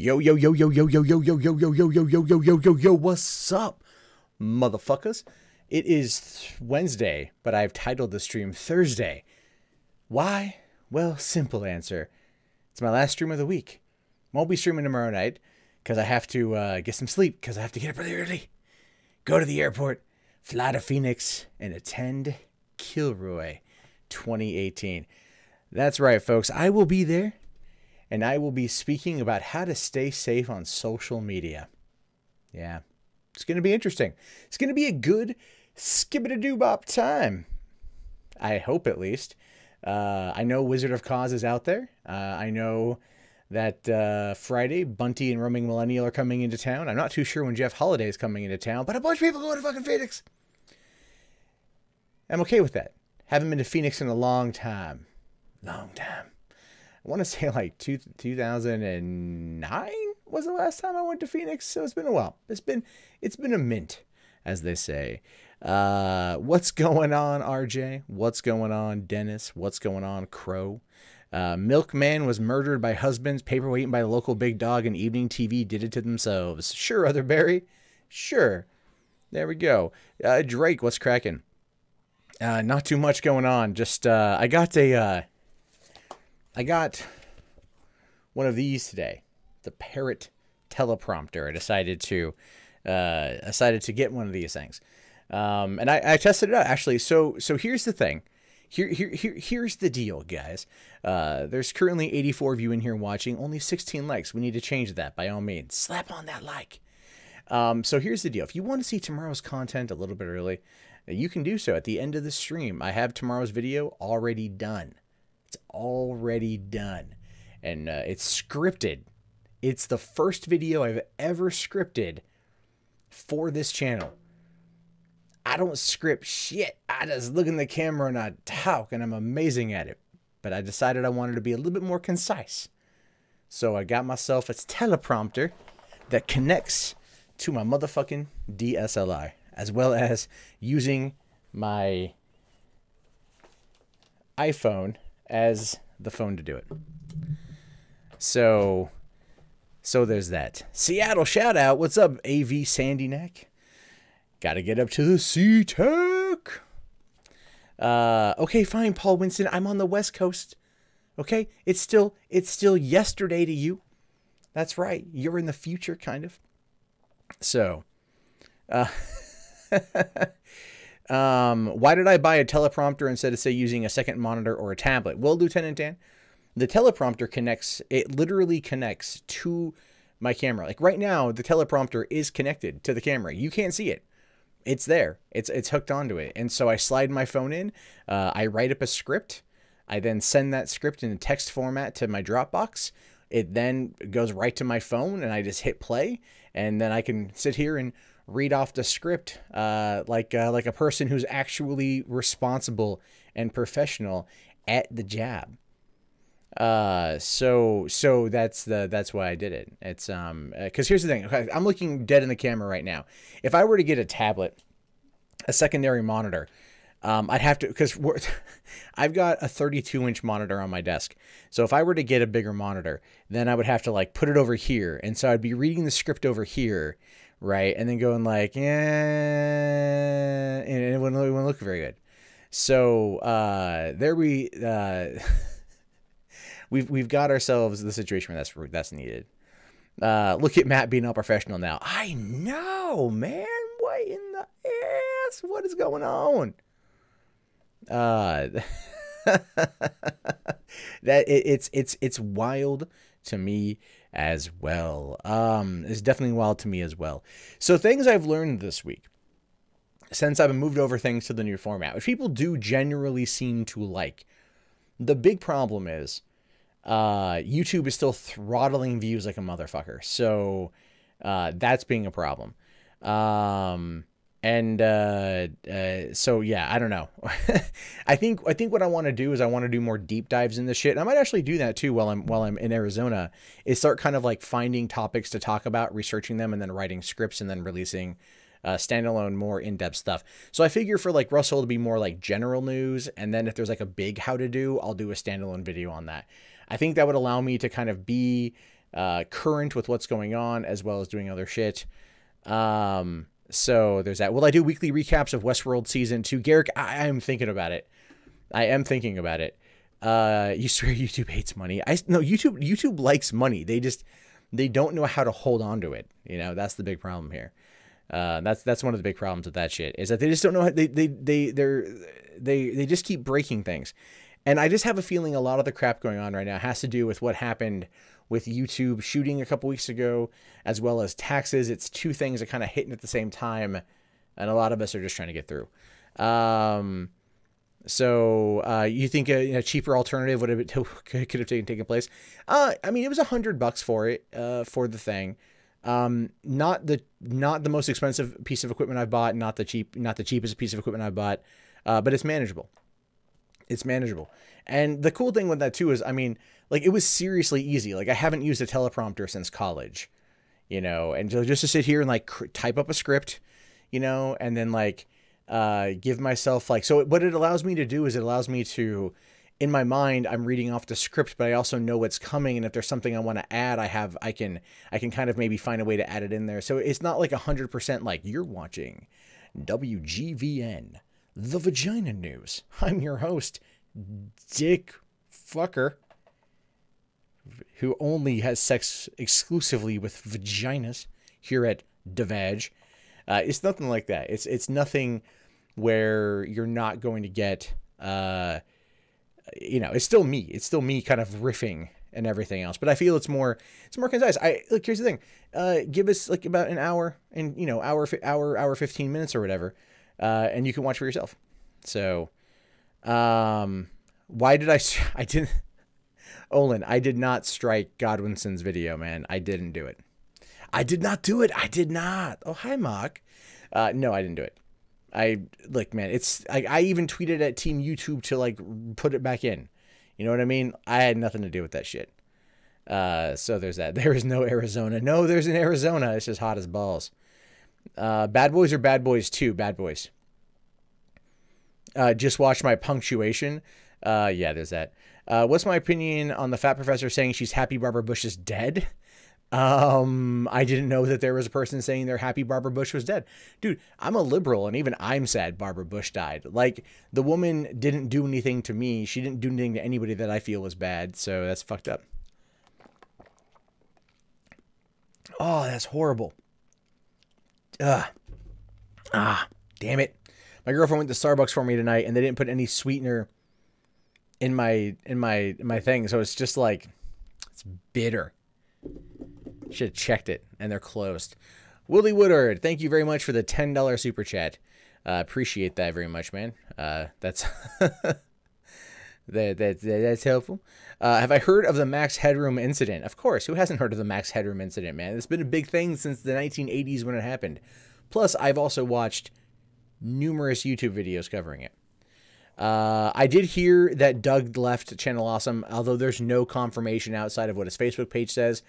Yo, yo, yo, yo, yo, yo, yo, yo, yo, yo, yo, yo, yo, yo, yo, yo, yo, what's up, motherfuckers? It is Wednesday, but I've titled the stream Thursday. Why? Well, simple answer. It's my last stream of the week. Won't be streaming tomorrow night, because I have to get some sleep, because I have to get up really early. Go to the airport, fly to Phoenix, and attend Kilroy 2018. That's right, folks. I will be there. And I will be speaking about how to stay safe on social media. Yeah, it's going to be interesting. It's going to be a good skip-a-doo-bop time. I hope, at least. I know Wizard of Cause is out there. I know that Friday, Bunty and Roaming Millennial are coming into town. I'm not too sure when Jeff Holiday is coming into town, but a bunch of people going to fucking Phoenix. I'm okay with that. Haven't been to Phoenix in a long time. Long time. I want to say like 2009 was the last time I went to Phoenix, so it's been a while. It's been a mint, as they say. What's going on, RJ? What's going on, Dennis? What's going on, Crow? Milkman was murdered by husbands, paperweight eaten by the local big dog, and evening TV did it to themselves. Sure, Otherberry. Sure. There we go. Drake, what's cracking? Not too much going on. Just I got one of these today, the Parrot teleprompter. I decided to get one of these things, and I tested it out actually. So here's the thing. Here's the deal, guys. There's currently 84 of you in here watching, only 16 likes. We need to change that by all means. Slap on that like. So here's the deal. If you want to see tomorrow's content a little bit early, you can do so at the end of the stream. I have tomorrow's video already done. It's already done, and it's scripted. It's the first video I've ever scripted for this channel. I don't script shit. I just look in the camera and I talk, and I'm amazing at it. But I decided I wanted to be a little bit more concise. So I got myself a teleprompter that connects to my motherfucking DSLR, as well as using my iPhone as the phone to do it. So there's that. Seattle shout out. What's up, AV Sandy Neck? Gotta get up to the C-Tech. Okay, fine, Paul Winston. I'm on the West Coast. Okay, it's still yesterday to you. That's right. You're in the future, kind of. So, why did I buy a teleprompter instead of, say, using a second monitor or a tablet? Well, Lieutenant Dan, the teleprompter connects, it literally connects to my camera. Like right now, the teleprompter is connected to the camera. You can't see it. It's there. It's hooked onto it. And so I slide my phone in. I write up a script. I then send that script in a text format to my Dropbox. It then goes right to my phone, and I just hit play. And then I can sit here and read off the script like a person who's actually responsible and professional at the job. So that's why I did it. It's because here's the thing. Okay, I'm looking dead in the camera right now. If I were to get a tablet, a secondary monitor, I'd have to, because I've got a 32-inch monitor on my desk. So if I were to get a bigger monitor, then I would have to like put it over here, and so I'd be reading the script over here. Right, and then going like, yeah, and it wouldn't look very good. So we've got ourselves the situation where that's needed. Look at Matt being all professional now. I know, man. What in the ass? What is going on? It's wild to me as well. It's definitely wild to me as well. So things I've learned this week since I've moved over things to the new format, which people do generally seem to like. The big problem is YouTube is still throttling views like a motherfucker. So that's being a problem. So yeah, I don't know. I think what I want to do is I want to do more deep dives in this shit. And I might actually do that too while I'm in Arizona, is start kind of like finding topics to talk about, researching them, and then writing scripts, and then releasing standalone, more in-depth stuff. So I figure for like Russell to be more like general news, and then if there's like a big how to do, I'll do a standalone video on that. I think that would allow me to kind of be current with what's going on, as well as doing other shit. So there's that. Will I do weekly recaps of Westworld Season 2? Garrick, I am thinking about it. I am thinking about it. You swear YouTube hates money. No, YouTube likes money. They don't know how to hold on to it. You know, that's the big problem here. That's one of the big problems with that shit, is that they just don't know how, they just keep breaking things. And I just have a feeling a lot of the crap going on right now has to do with what happened with YouTube shooting a couple weeks ago, as well as taxes. It's two things that kind of hitting at the same time, and a lot of us are just trying to get through. So you think a cheaper alternative could have taken place? I mean, it was $100 for it, for the thing. Not the most expensive piece of equipment I've bought, not the cheapest piece of equipment I've bought, but it's manageable. It's manageable. And the cool thing with that too is, I mean, like, it was seriously easy. Like, I haven't used a teleprompter since college, you know, and just to sit here and like type up a script, you know, and then like, give myself like, so what it allows me to do is it allows me to, in my mind, I'm reading off the script, but I also know what's coming. And if there's something I want to add, I can kind of maybe find a way to add it in there. So it's not like 100% like you're watching WGVN, the Vagina News. I'm your host, Dick Fucker, who only has sex exclusively with vaginas here at DeVag. It's nothing like that. It's nothing where you're not going to get, you know, it's still me. It's still me kind of riffing and everything else. But I feel it's more concise. Look, here's the thing. Give us like about an hour and, you know, hour 15 minutes or whatever. And you can watch for yourself. So, why did I didn't, Olin, I did not strike Godwinson's video, man. I didn't do it. I did not do it. I did not. Oh, hi, Mock. No, I didn't do it. Look, man, I even tweeted at Team YouTube to like put it back in. You know what I mean? I had nothing to do with that shit. So there's that. There is no Arizona. No, there's an Arizona. It's just hot as balls. Bad Boys or Bad Boys 2? Bad Boys. Just watch my punctuation. Yeah, there's that. What's my opinion on the fat professor saying she's happy Barbara Bush is dead? I didn't know that there was a person saying they're happy Barbara Bush was dead. Dude, I'm a liberal, and even I'm sad Barbara Bush died. Like, the woman didn't do anything to me. She didn't do anything to anybody that I feel was bad, so that's fucked up. Oh, that's horrible. Damn it. My girlfriend went to Starbucks for me tonight, and they didn't put any sweetener in my thing, so it's just like, it's bitter. Should have checked it, and they're closed. Willie Woodard, thank you very much for the $10 super chat. Appreciate that very much, man. That's that's helpful. Have I heard of the Max Headroom incident? Of course. Who hasn't heard of the Max Headroom incident, man? It's been a big thing since the 1980s when it happened. Plus, I've also watched numerous YouTube videos covering it. I did hear that Doug left Channel Awesome, although there's no confirmation outside of what his Facebook page says.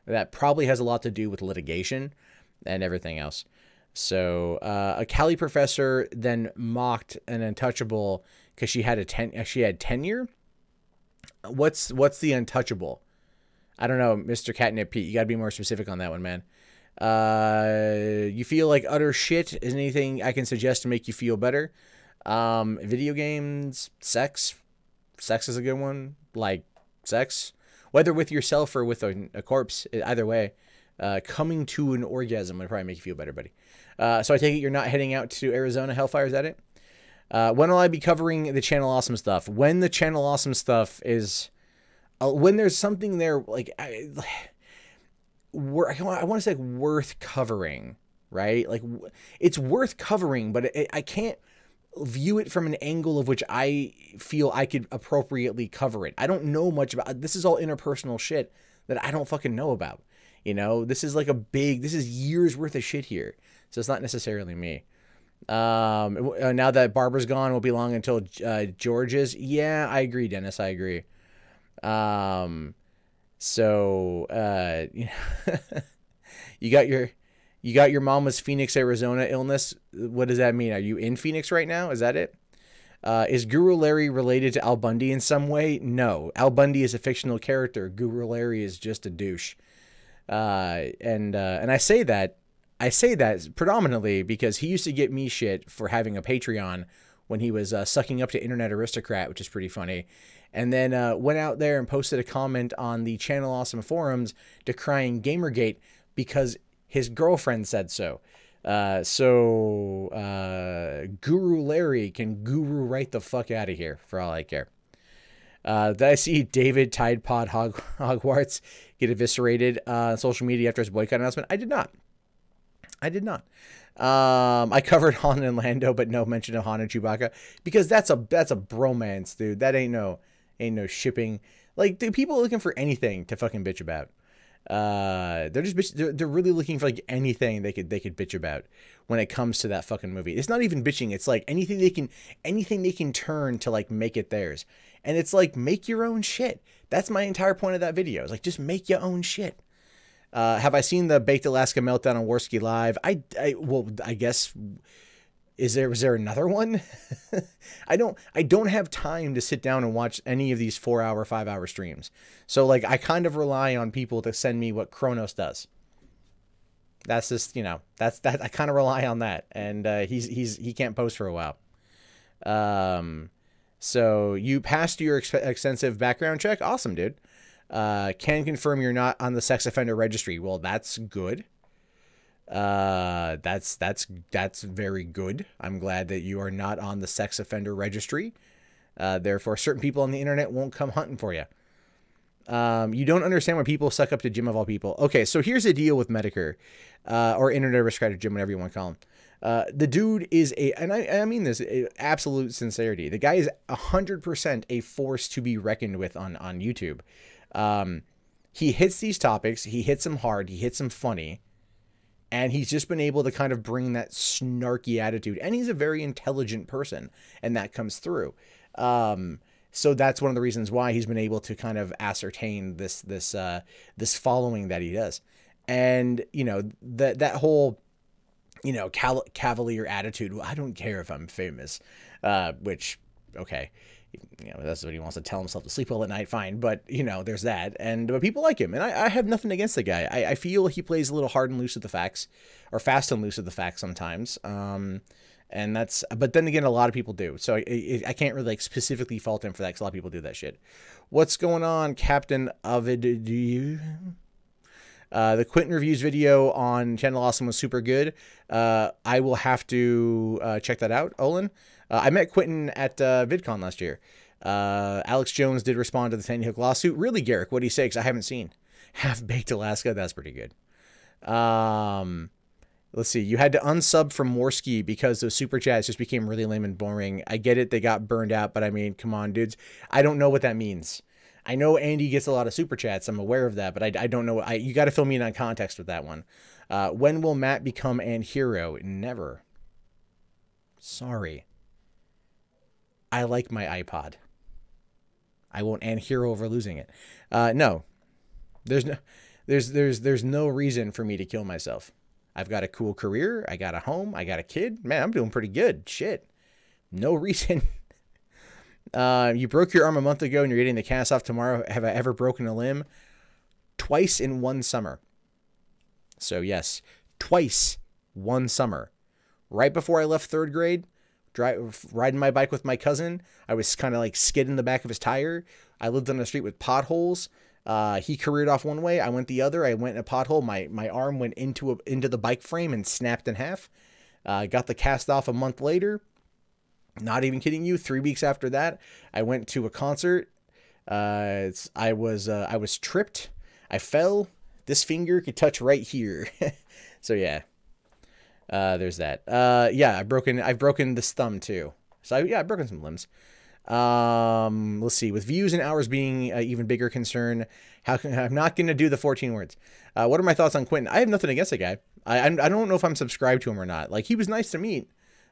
That probably has a lot to do with litigation and everything else. So a Cali professor then mocked an Untouchable because she had tenure. What's the Untouchable? I don't know, Mr. Catnip Pete. You got to be more specific on that one, man. You feel like utter shit? Is anything I can suggest to make you feel better? Video games, sex is a good one. Like sex, whether with yourself or with a corpse, either way, coming to an orgasm would probably make you feel better, buddy. So I take it you're not heading out to Arizona Hellfire, is that it? When will I be covering the Channel Awesome stuff? When the Channel Awesome stuff is, when there's something there, like, I want to say worth covering, right? Like, it's worth covering, but I can't view it from an angle of which I feel I could appropriately cover it. I don't know much about, this is all interpersonal shit that I don't fucking know about. You know, this is like this is years worth of shit here. So it's not necessarily me. Now that Barbara's gone, won't be long until George is. Yeah, I agree, Dennis. I agree. So, you got your mama's Phoenix, Arizona illness. What does that mean? Are you in Phoenix right now? Is that it? Is Guru Larry related to Al Bundy in some way? No. Al Bundy is a fictional character. Guru Larry is just a douche. And I say that predominantly because he used to get me shit for having a Patreon when he was sucking up to Internet Aristocrat, which is pretty funny. And then went out there and posted a comment on the Channel Awesome forums decrying Gamergate because his girlfriend said so. Guru Larry can guru right the fuck out of here for all I care. Did I see David Tide Pod Hogwarts get eviscerated on social media after his boycott announcement? I did not. I covered Han and Lando, but no mention of Han and Chewbacca because that's a bromance, dude. That ain't no shipping. Like, dude, people are looking for anything to fucking bitch about. They're really looking for like anything they could bitch about when it comes to that fucking movie. It's not even bitching. It's like anything they can turn to like make it theirs. And it's like, make your own shit. That's my entire point of that video. It's like, just make your own shit. Have I seen the Baked Alaska Meltdown on Warski Live? I guess, was there another one? I don't have time to sit down and watch any of these 4-hour, 5-hour streams. So like, I kind of rely on people to send me what Kronos does. That's just, that I kind of rely on that. And, he can't post for a while. So you passed your extensive background check. Awesome, dude. Can confirm you're not on the sex offender registry. Well, that's good. That's very good. I'm glad that you are not on the sex offender registry. Therefore, certain people on the internet won't come hunting for you. You don't understand why people suck up to Jim of all people. Okay, so here's the deal with Medicare, or Internet Aristocrat Jim, whatever you want to call him. The dude is and I mean this, absolute sincerity. The guy is 100% a force to be reckoned with on YouTube. He hits these topics, he hits them hard, he hits them funny, and he's just been able to kind of bring that snarky attitude. And he's a very intelligent person, and that comes through. So that's one of the reasons why he's been able to kind of ascertain this following that he does. And, that whole, cavalier attitude. Well, I don't care if I'm famous, which, okay. That's what he wants to tell himself to sleep well at night. Fine. But, there's that. But people like him. And I have nothing against the guy. I feel he plays a little hard and loose with the facts, or fast and loose with the facts sometimes. But then again, a lot of people do. So I can't really specifically fault him for that, because a lot of people do that shit. What's going on, Captain Ovid? The Quentin Reviews video on Channel Awesome was super good. I will have to check that out, Olin. I met Quentin at VidCon last year. Alex Jones did respond to the Sandy Hook lawsuit. Really, Garrick, what did he say? Because I haven't seen. Half-Baked Alaska, that's pretty good. Let's see. You had to unsub from Morski because those super chats just became really lame and boring. I get it. They got burned out, but I mean, come on, dudes. I don't know what that means. I know Andy gets a lot of super chats. I'm aware of that, but I don't know. You got to fill me in on context with that one. When will Matt become an hero? Never. Sorry. I like my iPod. I won't an hero over losing it. No. There's no reason for me to kill myself. I've got a cool career. I got a home. I got a kid. Man, I'm doing pretty good. Shit. No reason. You broke your arm a month ago and you're getting the cast off tomorrow. Have I ever broken a limb? Twice in one summer. So yes, twice one summer. Right before I left third grade, riding my bike with my cousin, I was kind of like skidding the back of his tire. I lived on the street with potholes. He careered off one way. I went the other. I went in a pothole. My arm went into the bike frame and snapped in half. Got the cast off a month later. Not even kidding you. 3 weeks after that, I went to a concert. I was tripped. I fell. This finger could touch right here. So yeah, there's that. Yeah, I've broken this thumb too. So I've broken some limbs. Let's see. With views and hours being an even bigger concern, I'm not going to do the 14 words. What are my thoughts on Quentin? I have nothing against the guy. I don't know if I'm subscribed to him or not. Like, he was nice to meet.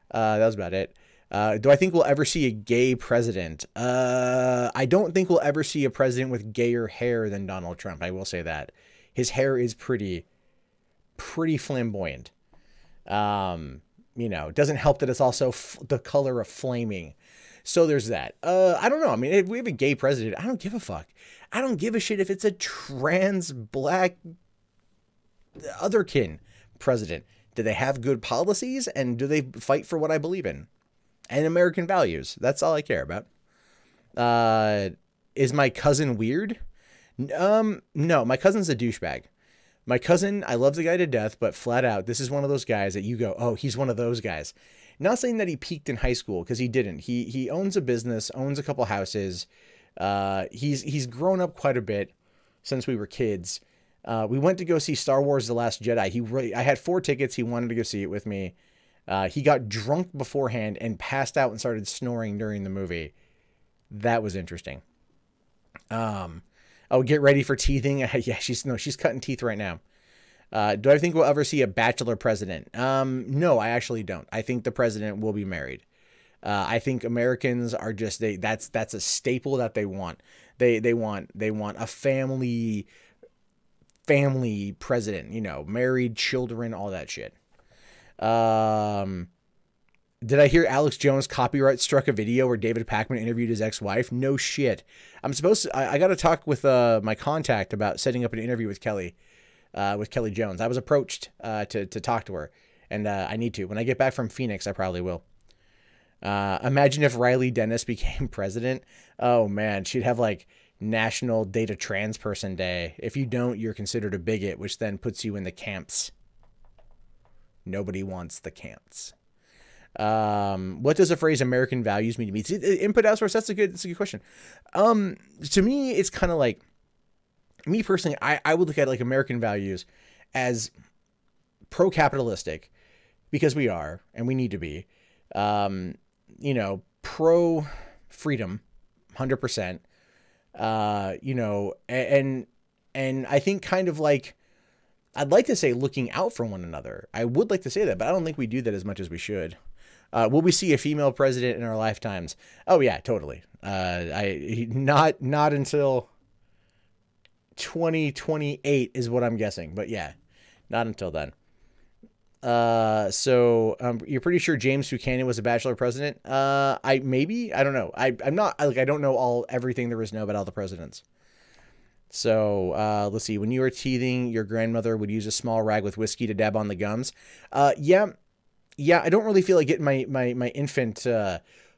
That was about it. Do I think we'll ever see a gay president? I don't think we'll ever see a president with gayer hair than Donald Trump. I will say that. His hair is pretty flamboyant. It doesn't help that it's also the color of flaming. So there's that. I don't know. I mean, if we have a gay president, I don't give a fuck. I don't give a shit if it's a trans black otherkin president? Do they have good policies, and do they fight for what I believe in and American values? That's all I care about. Is my cousin weird? No, my cousin's a douchebag. My cousin, I love the guy to death, but flat out, this is one of those guys that you go, oh, he's one of those guys. Not saying that he peaked in high school, because he didn't. He owns a business, owns a couple houses. He's grown up quite a bit since we were kids. We went to go see Star Wars: The Last Jedi. I had 4 tickets. He wanted to go see it with me. He got drunk beforehand and passed out and started snoring during the movie. That was interesting. Oh, get ready for teething. Yeah, she's cutting teeth right now. Do I think we'll ever see a bachelor president? No, I actually don't. I think the president will be married. I think Americans are just, that's a staple that they want. They want a family president, you know, married, children, all that shit. Did I hear Alex Jones copyright struck a video where David Pakman interviewed his ex-wife? No shit. I'm supposed to, I got to talk with my contact about setting up an interview with Kelly Jones. I was approached to talk to her, and I need to. When I get back from Phoenix, I probably will. Imagine if Riley Dennis became president. Oh man, she'd have like National Date a Trans Person Day. If you don't, you're considered a bigot, which then puts you in the camps. Nobody wants the camps. What does the phrase American values mean to me? Input outsource. That's a good question. To me, it's kind of like, me personally, I would look at like American values as pro-capitalistic, because we are, and we need to be, you know, pro-freedom, 100%, you know, and I think kind of like, I'd like to say looking out for one another. I would like to say that, but I don't think we do that as much as we should. Will we see a female president in our lifetimes? Oh yeah, totally. Not until 2028 is what I'm guessing, but yeah, not until then. So you're pretty sure James Buchanan was a bachelor president? I don't know. I'm not, I don't know everything there is to know about all the presidents. So, let's see. When you were teething, your grandmother would use a small rag with whiskey to dab on the gums. Yeah. I don't really feel like getting my infant,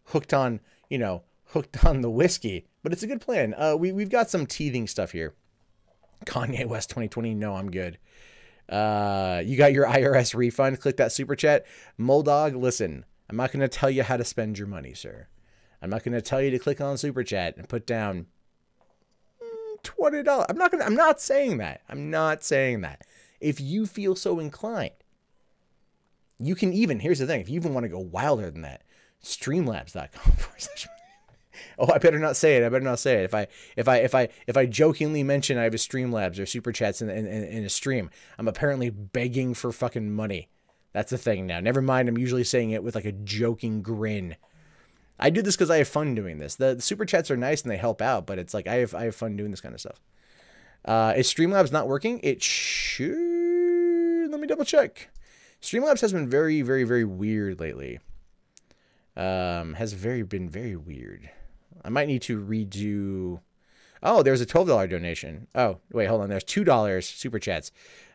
hooked on the whiskey, but it's a good plan. We've got some teething stuff here. Kanye West 2020. No, I'm good. You got your IRS refund. Click that super chat. Moldog, listen, I'm not going to tell you how to spend your money, sir. I'm not going to tell you to click on super chat and put down $20. I'm not saying that. I'm not saying that. If you feel so inclined, you can even, here's the thing, if you even want to go wilder than that, streamlabs.com. Oh, I better not say it. If I jokingly mention I have a Streamlabs or super chats in a stream, I'm apparently begging for fucking money. That's the thing now. Never mind, I'm usually saying it with like a joking grin. I do this because I have fun doing this. The super chats are nice and they help out, but it's like I have fun doing this kind of stuff. Is Streamlabs not working? It should. Let me double check. Streamlabs has been very, very, very weird lately. Been very weird. I might need to redo. Oh, there's a $12 donation. Oh, wait, hold on. There's $2 super chats.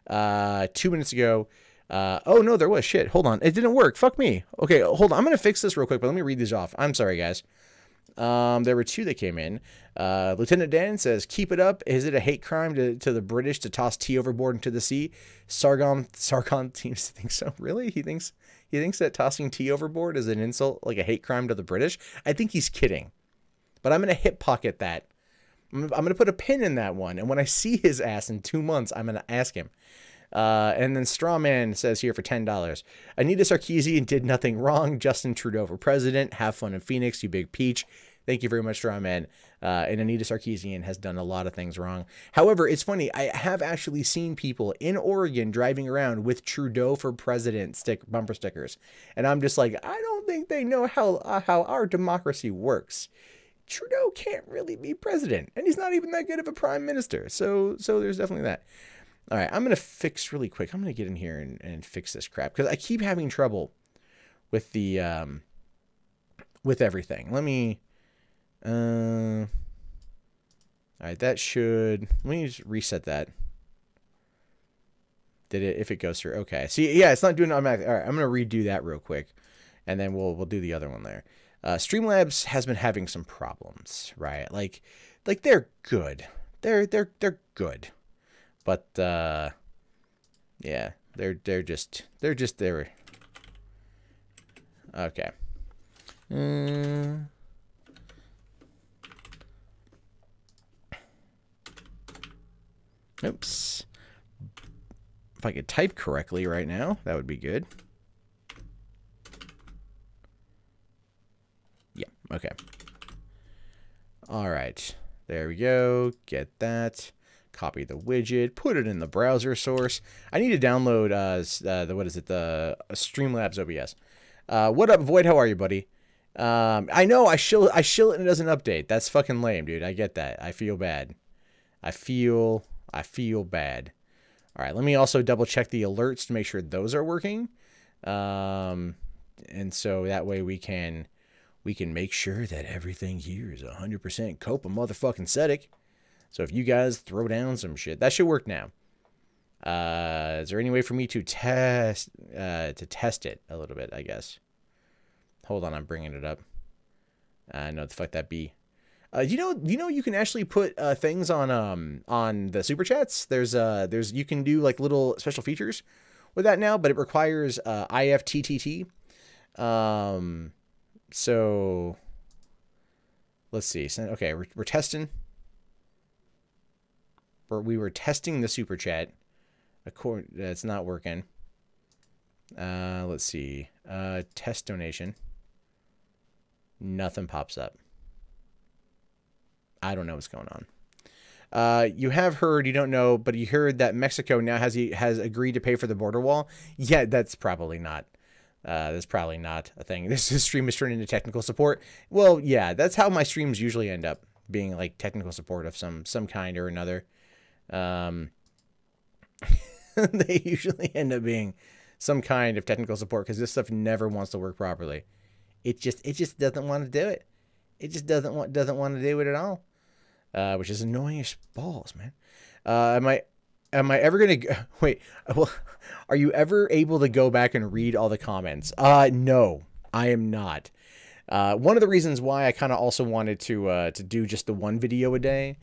2 minutes ago. Oh no, there was shit. Hold on. It didn't work. Fuck me. Okay, hold on. I'm going to fix this real quick, but let me read these off. I'm sorry, guys. There were 2 that came in. Lieutenant Dan says, keep it up. Is it a hate crime to the British to toss tea overboard into the sea? Sargon seems to think so. Really? He thinks that tossing tea overboard is an insult, like a hate crime to the British? I think he's kidding. But I'm going to hip pocket that. I'm going to put a pin in that one. And when I see his ass in 2 months, I'm going to ask him. And then Strawman says here for $10, Anita Sarkeesian did nothing wrong. Justin Trudeau for president. Have fun in Phoenix, you big peach. Thank you very much, Strawman. And Anita Sarkeesian has done a lot of things wrong. However, it's funny. I have actually seen people in Oregon driving around with Trudeau for president bumper stickers. And I'm just like, I don't think they know how our democracy works. Trudeau can't really be president, and he's not even that good of a prime minister. So there's definitely that. All right, I'm going to fix really quick. I'm going to get in here and fix this crap because I keep having trouble with the with everything. Let me all right, let me just reset that. Did it? If it goes through, okay. See, yeah, it's not doing automatic. All right, I'm gonna redo that real quick, and then we'll do the other one there. Streamlabs has been having some problems, right? Like they're good. They're good, but yeah, they're just okay. Oops. If I could type correctly right now, that would be good. Yeah, okay. All right. There we go. Get that. Copy the widget. Put it in the browser source. I need to download the Streamlabs OBS. What up, Void? How are you, buddy? I know I shill it and it doesn't update. That's fucking lame, dude. I get that. I feel bad. I feel bad. All right, let me also double check the alerts to make sure those are working. And so that way we can make sure that everything here is 100% Copa motherfucking Cetic. So if you guys throw down some shit, that should work now. Is there any way for me to test it a little bit, I guess? Hold on, I'm bringing it up. No, the fuck that be. You know, you can actually put things on the super chats. There's you can do like little special features with that now, but it requires IFTTT. So let's see. Okay, we're testing. We were testing the super chat. It's not working. Let's see. Test donation. Nothing pops up. I don't know what's going on. You have heard, you don't know, but you heard that Mexico now has agreed to pay for the border wall. Yeah, that's probably not. That's probably not a thing. This stream is turned into technical support. Well, yeah, that's how my streams usually end up, being like technical support of some kind or another. They usually end up being some kind of technical support because this stuff never wants to work properly. It just doesn't want to do it. It just doesn't want to do it at all. Which is annoying as balls, man. Am I ever gonna wait? Well, are you ever able to go back and read all the comments? No, I am not. One of the reasons why I kind of also wanted to do just the one video a day,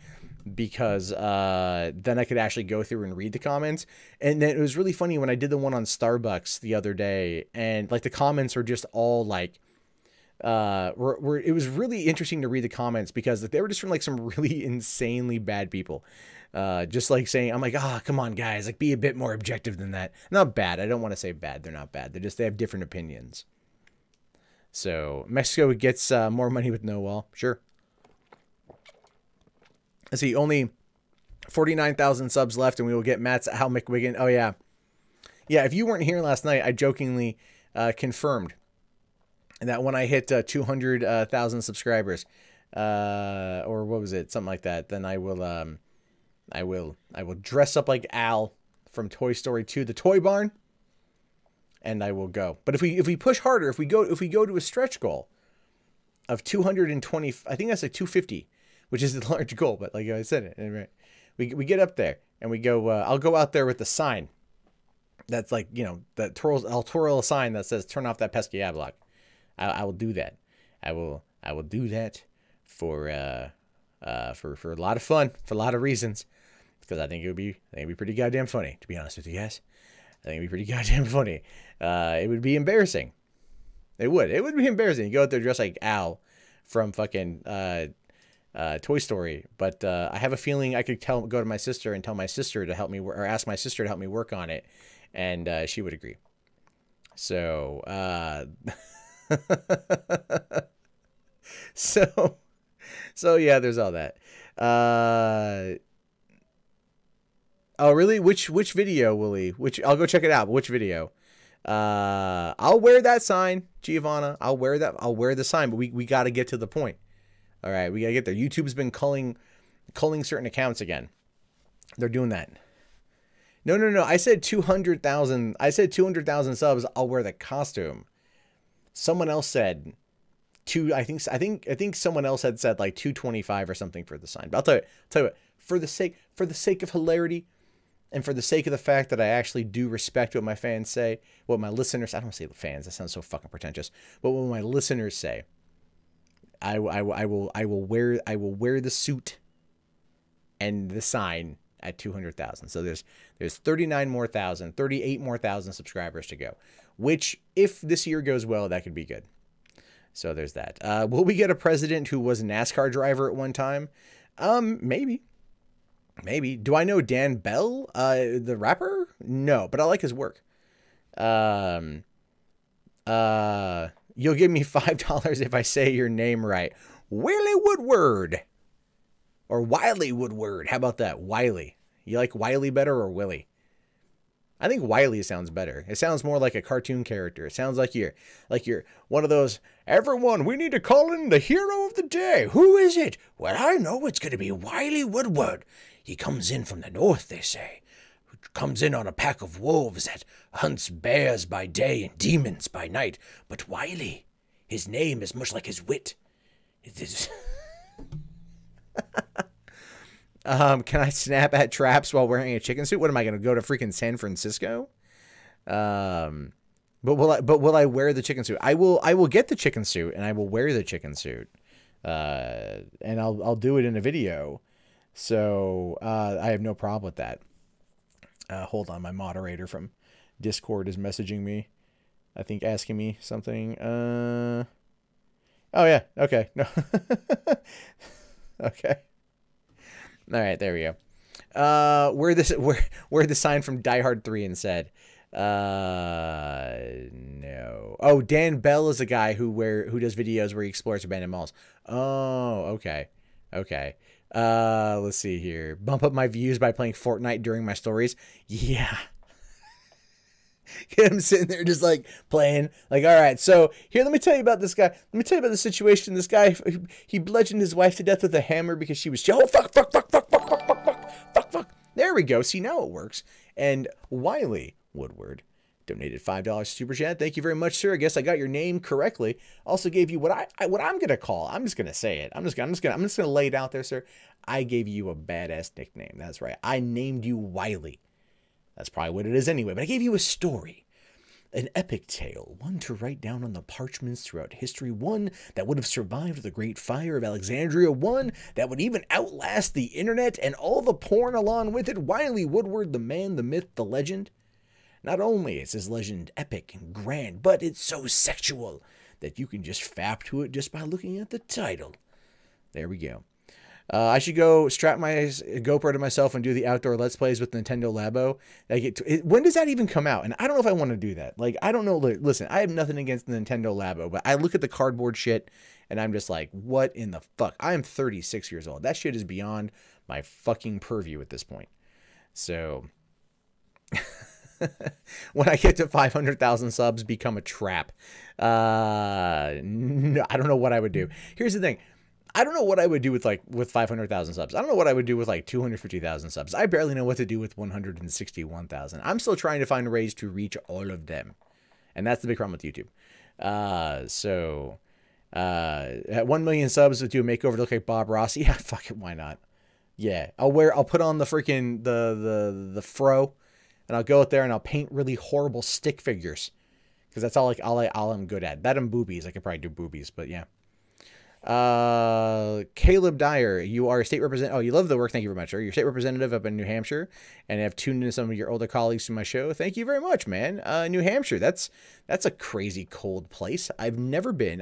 because then I could actually go through and read the comments. And then it was really funny when I did the one on Starbucks the other day, and like the comments are just all like. It was really interesting to read the comments because they were just from like some really insanely bad people. Just like saying, I'm like, come on guys, like be a bit more objective than that. Not bad. I don't want to say bad. They're not bad. They have different opinions. So Mexico gets more money with no wall. Sure. Let's see, only 49,000 subs left and we will get Matt's Hal McWiggin. Oh yeah. Yeah. If you weren't here last night, I jokingly, confirmed that when I hit 200,000 subscribers, or what was it, something like that, then I will dress up like Al from Toy Story 2, the Toy Barn, and I will go. But if we push harder, if we go to a stretch goal of 220, I think that's like 250, which is the large goal. But like I said, right, we get up there and we go. I'll go out there with the sign that's like, you know, the I'll twirl a sign that says "Turn off that pesky ad block." I will do that. I will do that for a lot of fun, for a lot of reasons, because I think it'd be pretty goddamn funny, to be honest with you guys. I think it'd be pretty goddamn funny. It would be embarrassing. It would be embarrassing. You go out there dressed like Al from fucking Toy Story, but I have a feeling I could go to my sister and tell my sister to help me, or ask my sister to help me work on it, and she would agree. So so yeah, there's all that. Oh really? Which video, Willie? I'll go check it out. But which video? I'll wear that sign, Giovanna. I'll wear the sign, but we got to get to the point. All right, we got to get there. YouTube's been culling certain accounts again. They're doing that. No. I said 200,000. I said 200,000 subs. I'll wear the costume. Someone else said I think someone else had said like 225 or something for the sign. But I'll tell you what, for the sake of hilarity, and for the sake of the fact that I actually do respect what my fans say, what my listeners, I don't say the fans, that sounds so fucking pretentious, but what my listeners say, I will wear the suit and the sign at 200,000. So there's 38 more thousand subscribers to go, which if this year goes well, that could be good. So there's that. Will we get a president who was a NASCAR driver at one time? Maybe. Do I know Dan Bell, the rapper? No, but I like his work. You'll give me $5 if I say your name right. Willie Woodward. Or Wiley Woodward. How about that? Wiley. You like Wiley better or Willie? I think Wiley sounds better. It sounds more like a cartoon character. It sounds like you're one of those, everyone, we need to call in the hero of the day. Who is it? Well, I know it's going to be Wiley Woodward. He comes in from the north, they say. Comes in on a pack of wolves that hunts bears by day and demons by night. But Wiley, his name is much like his wit. It is... Can I snap at traps while wearing a chicken suit? What am I going to go to freaking San Francisco? But will I wear the chicken suit? I will get the chicken suit and I will wear the chicken suit. And I'll do it in a video. So, I have no problem with that. Hold on. My moderator from Discord is messaging me. I think asking me something. Oh yeah. Okay. No. Okay. All right, there we go. Where the sign from Die Hard 3 and said, no. Oh, Dan Bell is a guy who does videos where he explores abandoned malls. Oh, okay. Okay. Let's see here. Bump up my views by playing Fortnite during my stories. Yeah. Get him sitting there just like playing, like, all right, so here, let me tell you about this guy. Let me tell you about the situation. This guy, he bludgeoned his wife to death with a hammer because she was, oh, fuck. There we go. See, now it works. And Wiley Woodward donated $5 super chat. Thank you very much, sir. I guess I got your name correctly. Also gave you what I'm gonna call. I'm just gonna say it. I'm just gonna lay it out there, sir. I gave you a badass nickname. That's right. I named you Wiley. That's probably what it is anyway, but I gave you a story, an epic tale, one to write down on the parchments throughout history, one that would have survived the Great Fire of Alexandria, one that would even outlast the internet and all the porn along with it. Wiley Woodward, the man, the myth, the legend. Not only is his legend epic and grand, but it's so sexual that you can just fap to it just by looking at the title. There we go. I should go strap my GoPro to myself and do the outdoor Let's Plays with Nintendo Labo. When does that even come out? And I don't know if I want to do that. Like, I don't know. Listen, I have nothing against the Nintendo Labo, but I look at the cardboard shit and I'm just like, what in the fuck? I am 36 years old. That shit is beyond my fucking purview at this point. So when I get to 500,000 subs, become a trap. No, I don't know what I would do. Here's the thing. I don't know what I would do with 500,000 subs. I don't know what I would do with like 250,000 subs. I barely know what to do with 161,000. I'm still trying to find ways to reach all of them. And that's the big problem with YouTube. At 1 million subs, we'll do a makeover to look like Bob Ross. Yeah, fuck it, why not? Yeah, I'll put on the freaking the fro, and I'll go out there and I'll paint really horrible stick figures, because that's all I'm good at. That and boobies. I could probably do boobies, but yeah. Caleb Dyer, you are a state representative. Oh, you love the work. Thank you very much, sir. You're state representative up in New Hampshire and have tuned in some of your older colleagues to my show. Thank you very much, man. New Hampshire, that's a crazy cold place. I've never been.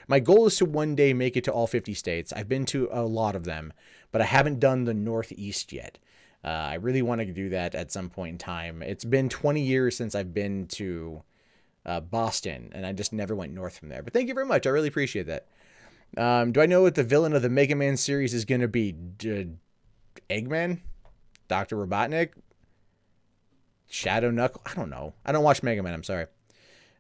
My goal is to one day make it to all 50 states. I've been to a lot of them, but I haven't done the Northeast yet. I really want to do that at some point in time. It's been 20 years since I've been to Boston, and I just never went north from there. But thank you very much. I really appreciate that. Do I know what the villain of the Mega Man series is going to be? Eggman? Dr. Robotnik? Shadow Knuckle? I don't know. I don't watch Mega Man. I'm sorry.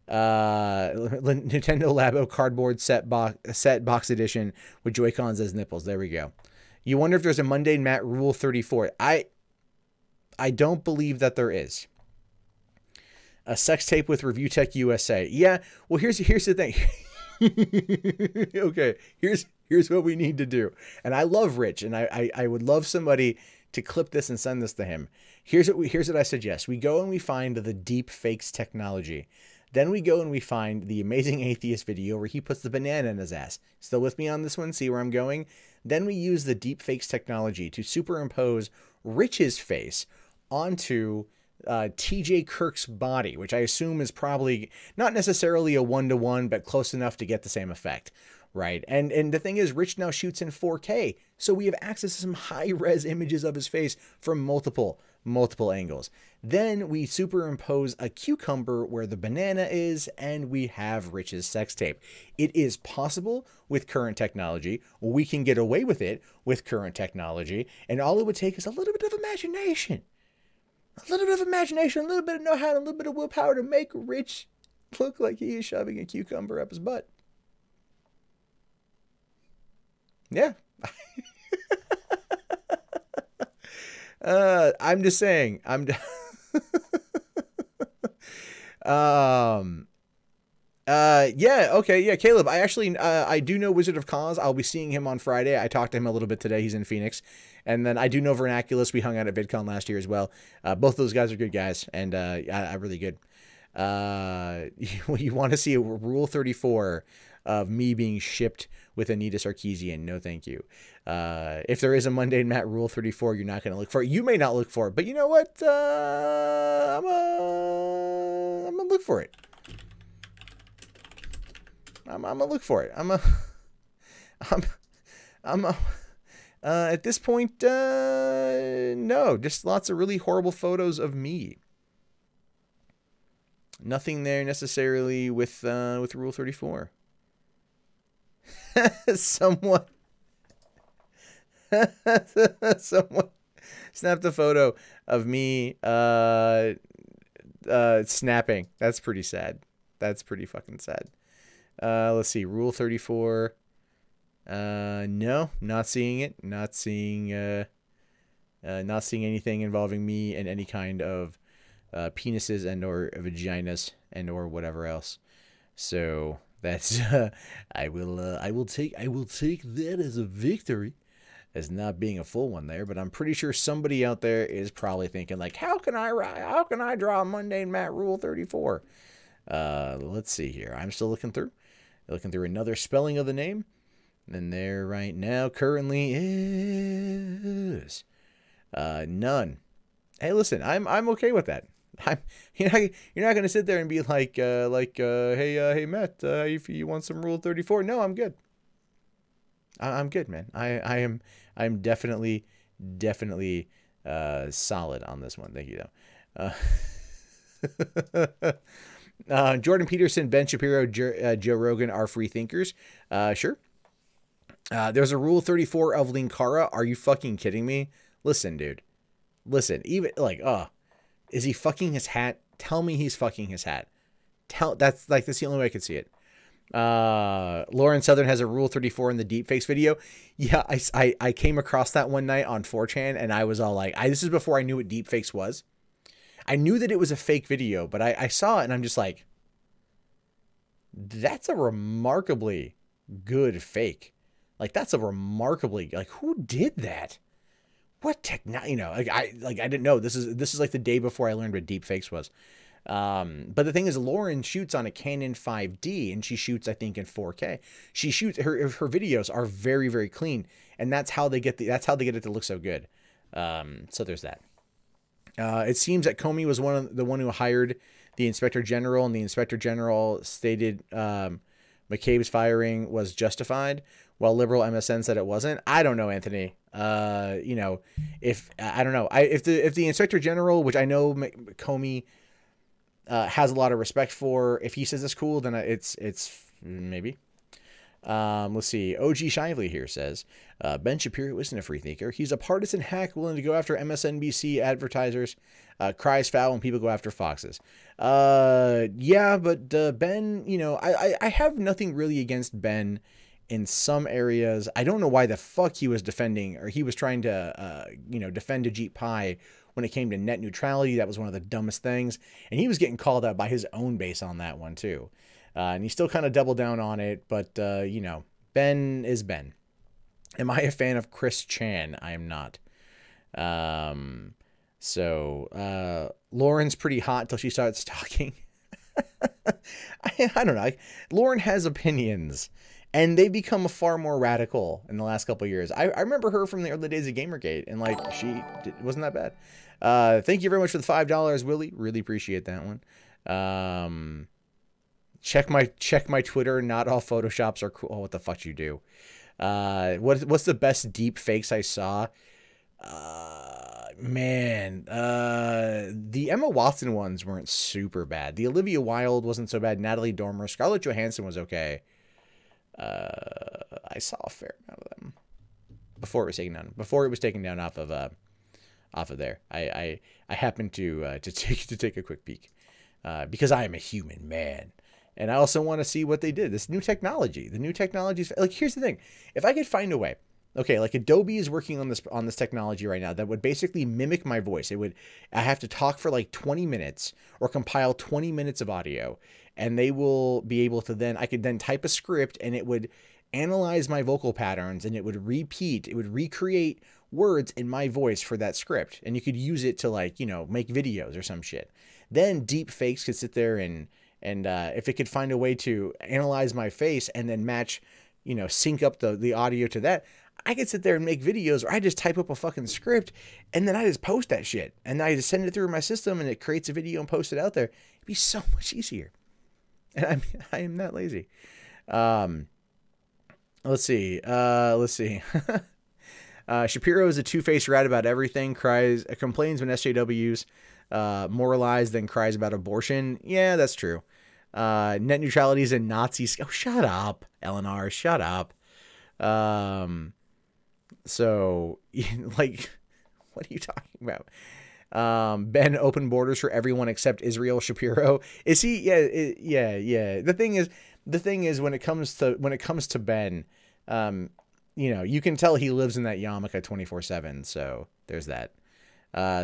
Nintendo Labo cardboard set box edition with Joy-Cons as nipples. There we go. You wonder if there's a mundane Matt Rule 34. I don't believe that there is. A sex tape with Review Tech USA. Yeah. Well, here's the thing. Okay, here's what we need to do. And I love Rich, and I would love somebody to clip this and send this to him. Here's what I suggest. We go and we find the deep fakes technology. Then we go and we find the Amazing Atheist video where he puts the banana in his ass. Still with me on this one? See where I'm going? Then we use the deep fakes technology to superimpose Rich's face onto TJ Kirk's body, which I assume is probably not necessarily a 1-to-1, but close enough to get the same effect, right? And the thing is, Rich now shoots in 4K, so we have access to some high-res images of his face from multiple angles. Then we superimpose a cucumber where the banana is, and we have Rich's sex tape. It is possible with current technology. We can get away with it with current technology, and all it would take is a little bit of imagination. A little bit of imagination, a little bit of know-how, and a little bit of willpower to make Rich look like he is shoving a cucumber up his butt. Yeah. I'm just saying. Yeah, okay, yeah, Caleb, I actually, I do know Wizard of Cause. I'll be seeing him on Friday. I talked to him a little bit today. He's in Phoenix. And then I do know Vernaculus. We hung out at VidCon last year as well. Both those guys are good guys, and really good. You want to see a Rule 34 of me being shipped with Anita Sarkeesian? No, thank you. If there is a Mundane Matt Rule 34, you're not going to look for it. You may not look for it, but you know what? I'm going to look for it. I'm gonna look for it. At this point, no, just lots of really horrible photos of me. Nothing there necessarily with Rule 34. Someone snapped a photo of me snapping. That's pretty sad. That's pretty fucking sad. Let's see, Rule 34. No, not seeing it. Not seeing anything involving me and any kind of penises and or vaginas and or whatever else. So that's I will take that as a victory, as not being a full one there. But I'm pretty sure somebody out there is probably thinking like, how can I draw a Mundane Matt Rule 34? Let's see here. I'm still looking through another spelling of the name, and there right now currently is none. Hey, listen, I'm okay with that. You're not gonna sit there and be like hey Matt, if you want some Rule 34? No, I'm good. I'm good, man. I'm definitely solid on this one. Thank you though. Jordan Peterson, Ben Shapiro, Joe Rogan are free thinkers. Sure. There's a Rule 34 of Linkara. Are you fucking kidding me? Listen, dude. Listen, even like, is he fucking his hat? Tell me he's fucking his hat. That's the only way I could see it. Lauren Southern has a Rule 34 in the deepfakes video. Yeah, I came across that one night on 4chan, and I was all like, this is before I knew what deepfakes was. I knew that it was a fake video, but I saw it and I'm just like, that's a remarkably good fake. Like, that's a remarkably, like, who did that? What technology, I didn't know. This is like the day before I learned what deepfakes was. But the thing is, Lauren shoots on a Canon 5D, and she shoots, I think, in 4K. She shoots, her videos are very, very clean, and that's how they get it to look so good. So there's that. It seems that Comey was the one who hired the Inspector General, and the Inspector General stated McCabe's firing was justified, while liberal MSN said it wasn't. I don't know, Anthony. If I don't know, if the Inspector General, which I know Comey has a lot of respect for, if he says it's cool, then it's maybe. Let's see. OG Shively here says, Ben Shapiro isn't a free thinker. He's a partisan hack willing to go after MSNBC advertisers, cries foul when people go after Foxes. Yeah, but Ben, I have nothing really against Ben in some areas. I don't know why the fuck he was defending, or he was trying to, defend Ajit Pai when it came to net neutrality. That was one of the dumbest things. And he was getting called out by his own base on that one too. And he still kind of doubled down on it, but, Ben is Ben. Am I a fan of Chris Chan? I am not. Lauren's pretty hot till she starts talking. I don't know. Lauren has opinions, and they become far more radical in the last couple of years. I remember her from the early days of Gamergate, and like wasn't that bad. Thank you very much for the $5, Willie. Really appreciate that one. Check my Twitter. Not all Photoshops are cool. Oh, what the fuck you do? What's the best deep fakes I saw? Man, the Emma Watson ones weren't super bad. The Olivia Wilde wasn't so bad. Natalie Dormer, Scarlett Johansson was okay. I saw a fair amount of them before it was taken down. Before it was taken down off of there. I happened to take a quick peek, because I am a human man. And I also want to see what they did. This new technology. The new technology is like, here's the thing. If I could find a way, okay, like Adobe is working on this technology right now that would basically mimic my voice. I have to talk for like 20 minutes or compile 20 minutes of audio, and they will be able to I could then type a script, and it would analyze my vocal patterns, and it would recreate words in my voice for that script. And you could use it to, like, make videos or some shit. Then deep fakes could sit there and if it could find a way to analyze my face and then match, sync up the audio to that, I could sit there and make videos, or I just type up a fucking script and then I just post that shit, and I just send it through my system and it creates a video and posts it out there. It'd be so much easier. And I am that lazy. Let's see. Shapiro is a two-faced rat about everything. Complains when SJWs moralize, then cries about abortion. Yeah, that's true. Net neutrality is a Nazi. Oh, shut up, Eleanor. Shut up. So, like, what are you talking about? Ben, open borders for everyone except Israel. Shapiro, is he? Yeah. The thing is, when it comes to Ben, you can tell he lives in that yarmulke 24/7. So there's that.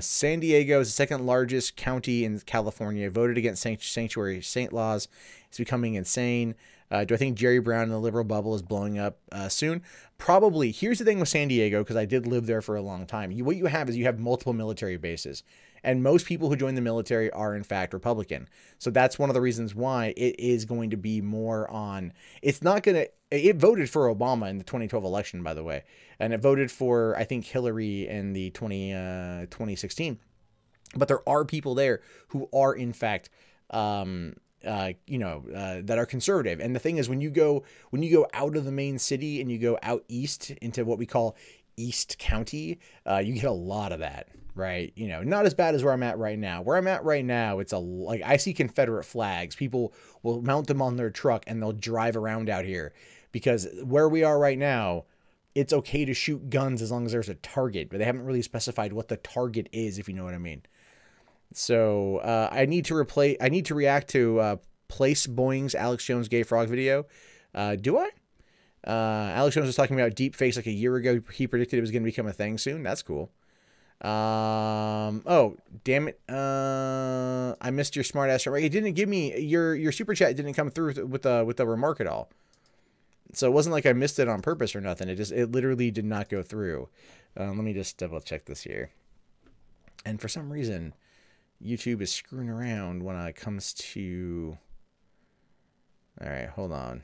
San Diego is the second largest county in California. Voted against sanctuary saint laws. It's becoming insane. Do I think Jerry Brown and the liberal bubble is blowing up soon? Probably. Here's the thing with San Diego, because I did live there for a long time. What you have is you have multiple military bases. And most people who join the military are, in fact, Republican. So that's one of the reasons why it is going to be more on... It's not going to... It voted for Obama in the 2012 election, by the way. And it voted for, I think, Hillary in the 2016. But there are people there who are, in fact... that are conservative. And the thing is, when you go out of the main city and you go out east into what we call East County, you get a lot of that, right? Not as bad as where I'm at right now. Where I'm at right now, it's like I see Confederate flags. People will mount them on their truck and they'll drive around out here, because where we are right now, it's okay to shoot guns as long as there's a target, but they haven't really specified what the target is, if you know what I mean. So I need to react to Place Boing's Alex Jones gay frog video. Do I? Alex Jones was talking about deep fakes like a year ago. He predicted it was going to become a thing soon. That's cool. Oh, damn it. I missed your smart ass. It didn't give me your super chat. Didn't come through with the remark at all. So it wasn't like I missed it on purpose or nothing. It literally did not go through. Let me just double check this here. And for some reason, YouTube is screwing around when it comes to... All right, hold on.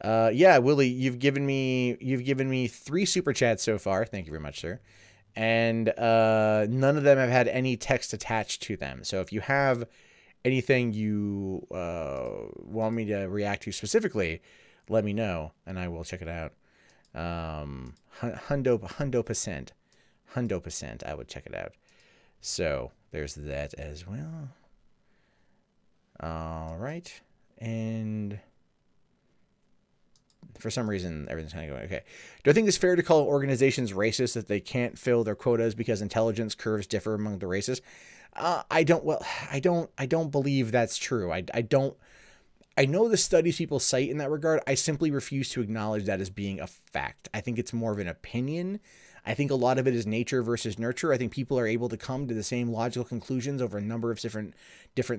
Yeah, Willie, you've given me 3 super chats so far. Thank you very much, sir. And none of them have had any text attached to them. So if you have anything you want me to react to specifically, let me know and I will check it out. Hundo percent, I would check it out. So there's that as well. All right. And for some reason, everything's kind of going okay. Do I think it's fair to call organizations racist if they can't fill their quotas because intelligence curves differ among the races? I don't believe that's true. I know the studies people cite in that regard. I simply refuse to acknowledge that as being a fact. I think it's more of an opinion. I think a lot of it is nature versus nurture. I think people are able to come to the same logical conclusions over a number of different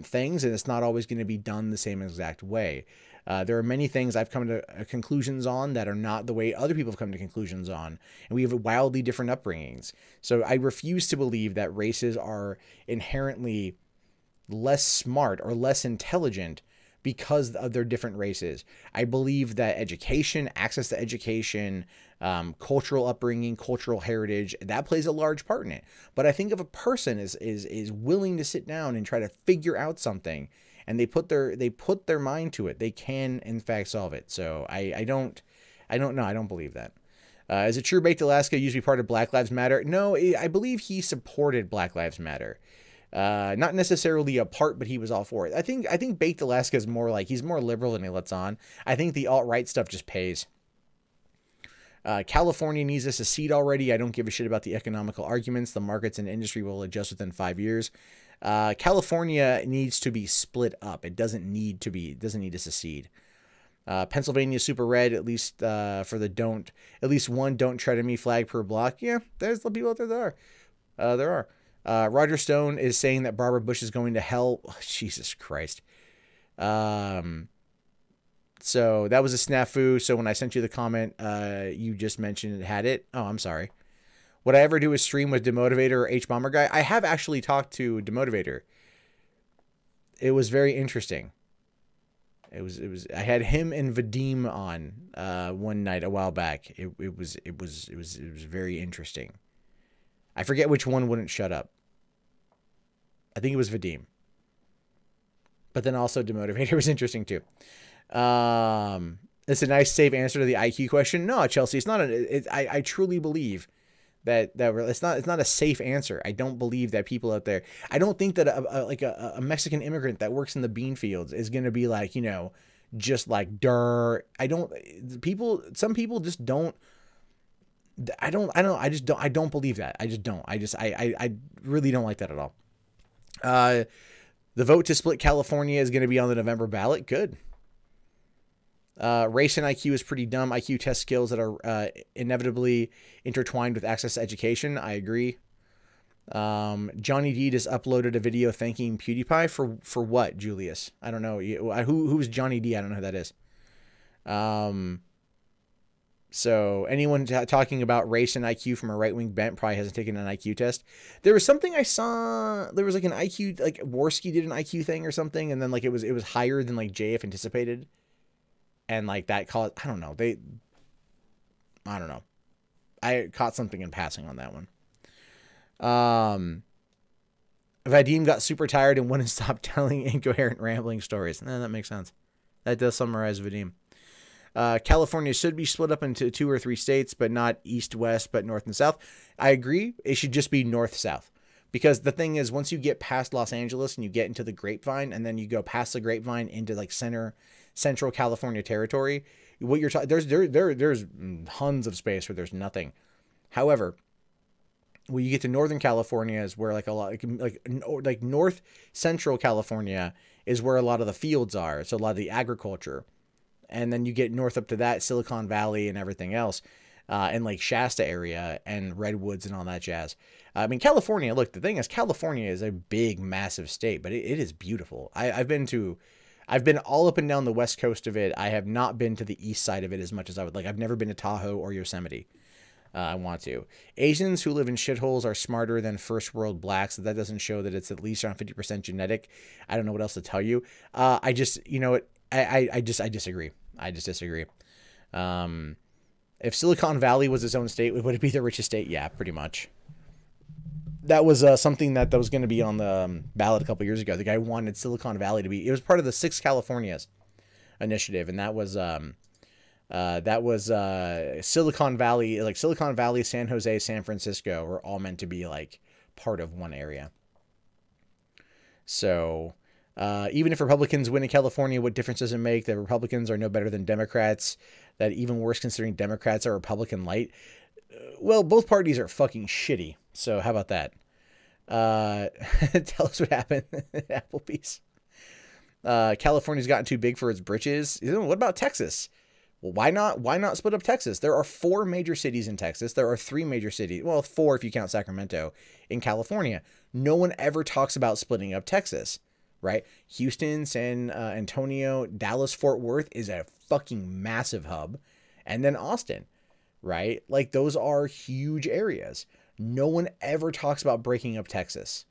things, and it's not always going to be done the same exact way. There are many things I've come to conclusions on that are not the way other people have come to conclusions on, and we have wildly different upbringings. So I refuse to believe that races are inherently less smart or less intelligent because of their different races. I believe that education, access to education, cultural upbringing, cultural heritage, that plays a large part in it. But I think if a person is willing to sit down and try to figure out something, and they put their mind to it, they can in fact solve it. So I don't know. I don't believe that. Is it true Baked Alaska used to be part of Black Lives Matter? No, I believe he supported Black Lives Matter. Not necessarily a part, but he was all for it. I think Baked Alaska is more like, he's more liberal than he lets on. I think the alt-right stuff just pays. California needs to secede already. I don't give a shit about the economical arguments. The markets and industry will adjust within 5 years. California needs to be split up. It doesn't need to secede. Pennsylvania super red, at least for the at least one don't tread on me flag per block. Yeah, there's the people out there that are. There are. Roger Stone is saying that Barbara Bush is going to hell. Oh, Jesus Christ. So that was a snafu. So when I sent you the comment, you just mentioned it had it. Oh, I'm sorry. Would I ever do a stream with Demotivator or H-Bomber Guy? I have actually talked to Demotivator. It was very interesting. I had him and Vadim on one night a while back. It was very interesting. I forget which one wouldn't shut up. I think it was Vadim. But then also Demotivator was interesting too. It's a nice safe answer to the IQ question. No, Chelsea, it's not. I truly believe that it's not a safe answer. I don't believe that people out there. I don't think that a Mexican immigrant that works in the bean fields is going to be like, just like dirt. Some people just don't. I don't believe that. I just don't. I really don't like that at all. The vote to split California is going to be on the November ballot. Good. Race and IQ is pretty dumb. IQ test skills that are inevitably intertwined with access to education. I agree. Johnny D just uploaded a video thanking PewDiePie for what, Julius? I don't know. Who's Johnny D? I don't know who that is. So anyone talking about race and IQ from a right-wing bent probably hasn't taken an IQ test. There was something I saw. There was like an IQ, like Worski did an IQ thing or something, and then like it was higher than like JF anticipated, and like that caught. I don't know. I don't know. I caught something in passing on that one. Vadim got super tired and wouldn't stop telling incoherent rambling stories. That makes sense. That does summarize Vadim. California should be split up into 2 or 3 states, but not east-west, but north and south. I agree. It should just be north-south. Because the thing is, once you get past Los Angeles and you get into the Grapevine, and then you go past the Grapevine into like central California territory, what you're talking, there's tons of space where there's nothing. However, when you get to Northern California is where like a lot, like North Central California is where a lot of the fields are. So a lot of the agriculture. And then you get north up to that, Silicon Valley and everything else, and like Shasta area and Redwoods and all that jazz. I mean, California, look, the thing is, California is a big, massive state, but it is beautiful. I've been all up and down the west coast of it. I have not been to the east side of it as much as I would like. I've never been to Tahoe or Yosemite. I want to. Asians who live in shitholes are smarter than first world blacks. That doesn't show that it's at least around 50% genetic. I don't know what else to tell you. I disagree. I just disagree. If Silicon Valley was its own state, would it be the richest state? Yeah, pretty much. That was something that was going to be on the ballot a couple years ago. The guy wanted Silicon Valley to be. It was part of the 6 Californias initiative, and that was Silicon Valley, like Silicon Valley, San Jose, San Francisco were all meant to be like part of one area. So. Even if Republicans win in California, what difference does it make? The Republicans are no better than Democrats. That even worse considering Democrats are Republican light. Well, both parties are fucking shitty. So how about that? Tell us what happened at Applebee's. California's gotten too big for its britches. What about Texas? Well, why not split up Texas? There are 4 major cities in Texas. There are 3 major cities. Well, 4 if you count Sacramento in California. No one ever talks about splitting up Texas, right? Houston, San Antonio, Dallas, Fort Worth is a fucking massive hub. And then Austin, right? Like, those are huge areas. No one ever talks about breaking up Texas.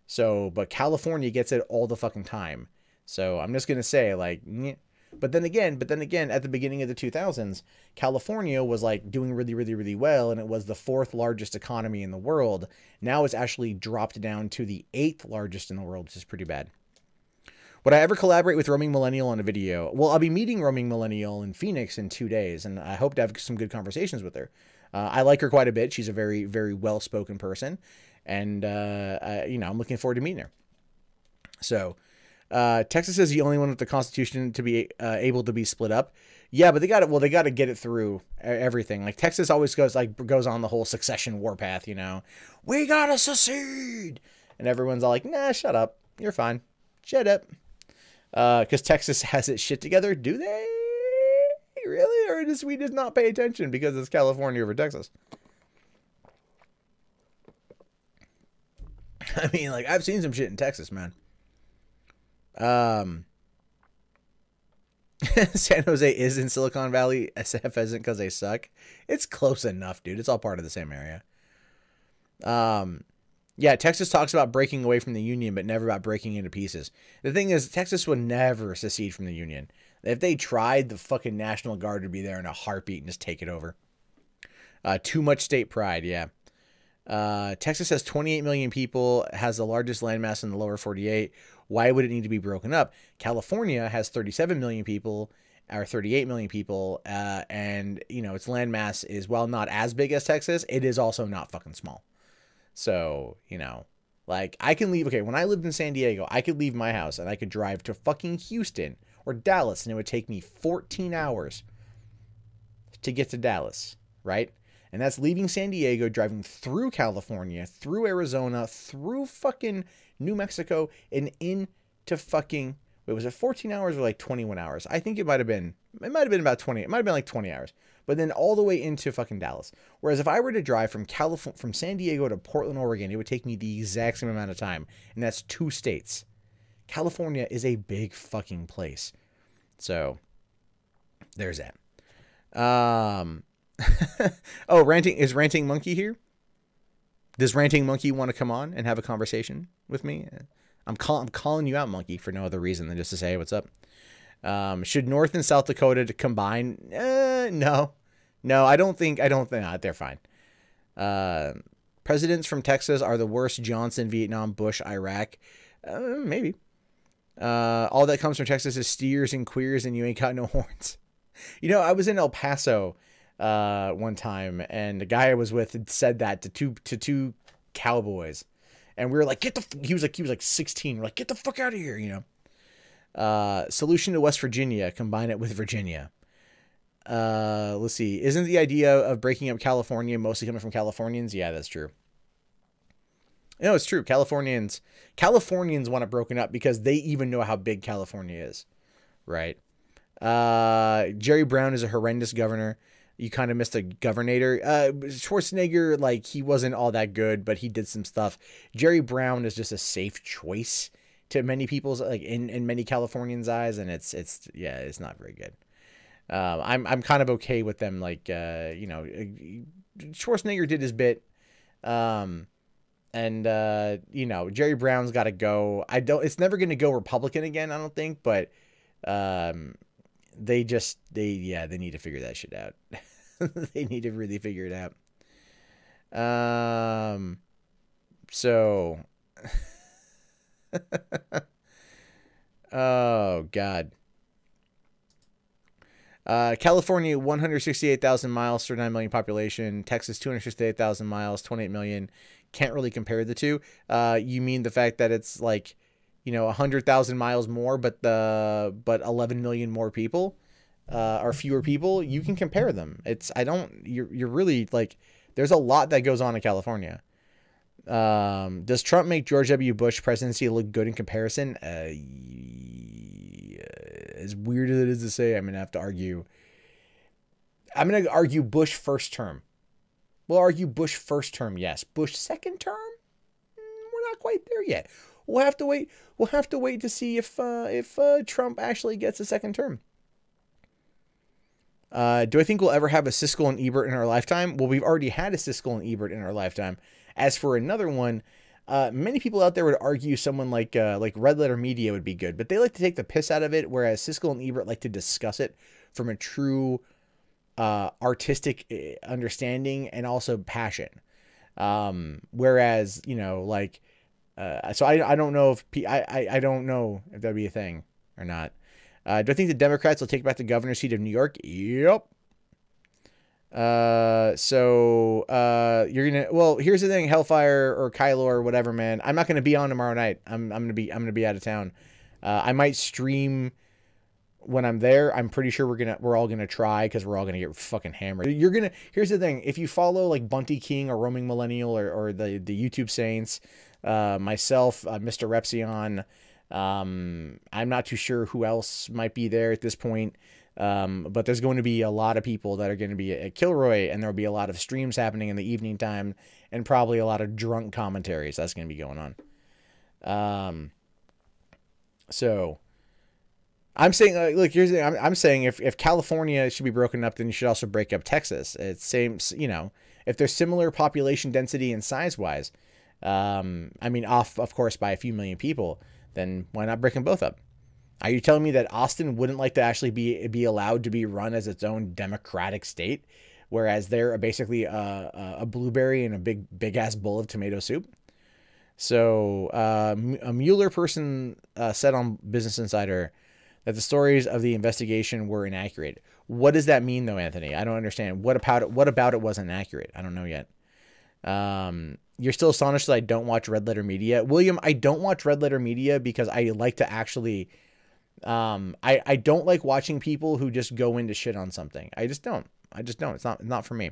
So, but California gets it all the fucking time. So I'm just going to say, like, nyeh. But then again, at the beginning of the 2000s, California was like doing really, really, really well. And it was the 4th largest economy in the world. Now it's actually dropped down to the 8th largest in the world, which is pretty bad. Would I ever collaborate with Roaming Millennial on a video? Well, I'll be meeting Roaming Millennial in Phoenix in 2 days, and I hope to have some good conversations with her. I like her quite a bit. She's a very, very well-spoken person, and you know, I'm looking forward to meeting her. So, Texas is the only one with the Constitution to be able to be split up. Yeah, but they got to get it through everything. Like, Texas always goes on the whole secession warpath. You know, we gotta secede, and everyone's all like, "Nah, shut up. You're fine. Shut up." Because Texas has its shit together. Do they really? Or does we just not pay attention because it's California over Texas? I mean, like, I've seen some shit in Texas, man. San Jose is in Silicon Valley. SF isn't because they suck. It's close enough, dude. It's all part of the same area. Yeah, Texas talks about breaking away from the Union, but never about breaking into pieces. The thing is, Texas would never secede from the Union. If they tried, the fucking National Guard would be there in a heartbeat and just take it over. Too much state pride, yeah. Texas has 28 million people, has the largest landmass in the lower 48. Why would it need to be broken up? California has 37 million people, or 38 million people, and, you know, its landmass is, while not as big as Texas, it is also not fucking small. So, you know, like, I can leave, okay, when I lived in San Diego, I could leave my house and I could drive to fucking Houston or Dallas, and it would take me 14 hours to get to Dallas, right? And that's leaving San Diego, driving through California, through Arizona, through fucking New Mexico, and into fucking, wait, was it 14 hours or like 21 hours? I think it might have been about 20, it might have been like 20 hours. But then all the way into fucking Dallas. Whereas if I were to drive from San Diego to Portland, Oregon, it would take me the exact same amount of time. And that's 2 states. California is a big fucking place. So, there's that. Oh, is Ranting Monkey here? Does Ranting Monkey want to come on and have a conversation with me? I'm calling you out, Monkey, for no other reason than just to say, hey, what's up? Should North and South Dakota to combine? No, I don't think they're fine. Presidents from Texas are the worst. Johnson, Vietnam, Bush, Iraq. Maybe. All that comes from Texas is steers and queers, and you ain't got no horns. You know, I was in El Paso one time, and the guy I was with had said that to two cowboys, and we were like, he was like 16. We're like, get the fuck out of here, you know. Solution to West Virginia, combine it with Virginia. Let's see. Isn't the idea of breaking up California mostly coming from Californians? Yeah, that's true. No, it's true. Californians want it broken up because they even know how big California is, right? Jerry Brown is a horrendous governor. You kind of missed a governor. Schwarzenegger, like, he wasn't all that good, but he did some stuff. Jerry Brown is just a safe choice to many people's, like, in many Californians' eyes, and it's not very good. I'm kind of okay with them, like, you know, Schwarzenegger did his bit, and you know, Jerry Brown's got to go. It's never going to go Republican again, I don't think, but they need to figure that shit out. They need to really figure it out. So oh God. California, 168,000 miles, 39 million population. Texas, 268,000 miles, 28 million. Can't really compare the two. You mean the fact that it's like, you know, 100,000 miles more, but 11 million more people, or fewer people. You can compare them. You're really, like, there's a lot that goes on in California. Does Trump make George W. Bush presidency look good in comparison? As weird as it is to say, I'm gonna have to argue I'm going to argue Bush first term. We'll argue Bush first term, yes. Bush second term? We're not quite there yet. We'll have to wait. We'll have to wait to see if Trump actually gets a second term. Do I think we'll ever have a Siskel and Ebert in our lifetime? Well, we've already had a Siskel and Ebert in our lifetime. As for another one, many people out there would argue someone like Red Letter Media would be good, but they like to take the piss out of it, whereas Siskel and Ebert like to discuss it from a true artistic understanding and also passion. Whereas, you know, like, so I don't know if I don't know if that'd be a thing or not. Do I think the Democrats will take back the governor's seat of New York? Yep. You're gonna, well, here's the thing, Hellfire or Kylo or whatever, man. I'm not gonna be on tomorrow night. I'm gonna be out of town. I might stream when I'm there. I'm pretty sure we're all gonna try, because we're all gonna get fucking hammered. Here's the thing, if you follow like Bunty King or Roaming Millennial or the YouTube Saints, myself, Mr. Repsion, I'm not too sure who else might be there at this point. But there's going to be a lot of people that are going to be at Kilroy, and there'll be a lot of streams happening in the evening time, and probably a lot of drunk commentaries that's going to be going on. So I'm saying, look, here's the thing. I'm saying if California should be broken up, then you should also break up Texas. It's same, you know, if there's similar population density and size wise, I mean, of course, by a few million people, then why not break them both up? Are you telling me that Austin wouldn't like to actually be allowed to be run as its own democratic state, whereas they're basically a blueberry and a big ass bowl of tomato soup? So a Mueller person said on Business Insider that the stories of the investigation were inaccurate. What does that mean, though, Anthony? I don't understand. What about it wasn't accurate? I don't know yet. You're still astonished that I don't watch Red Letter Media. William, I don't watch Red Letter Media because I like to actually... I don't like watching people who just go into shit on something. I just don't. It's not for me.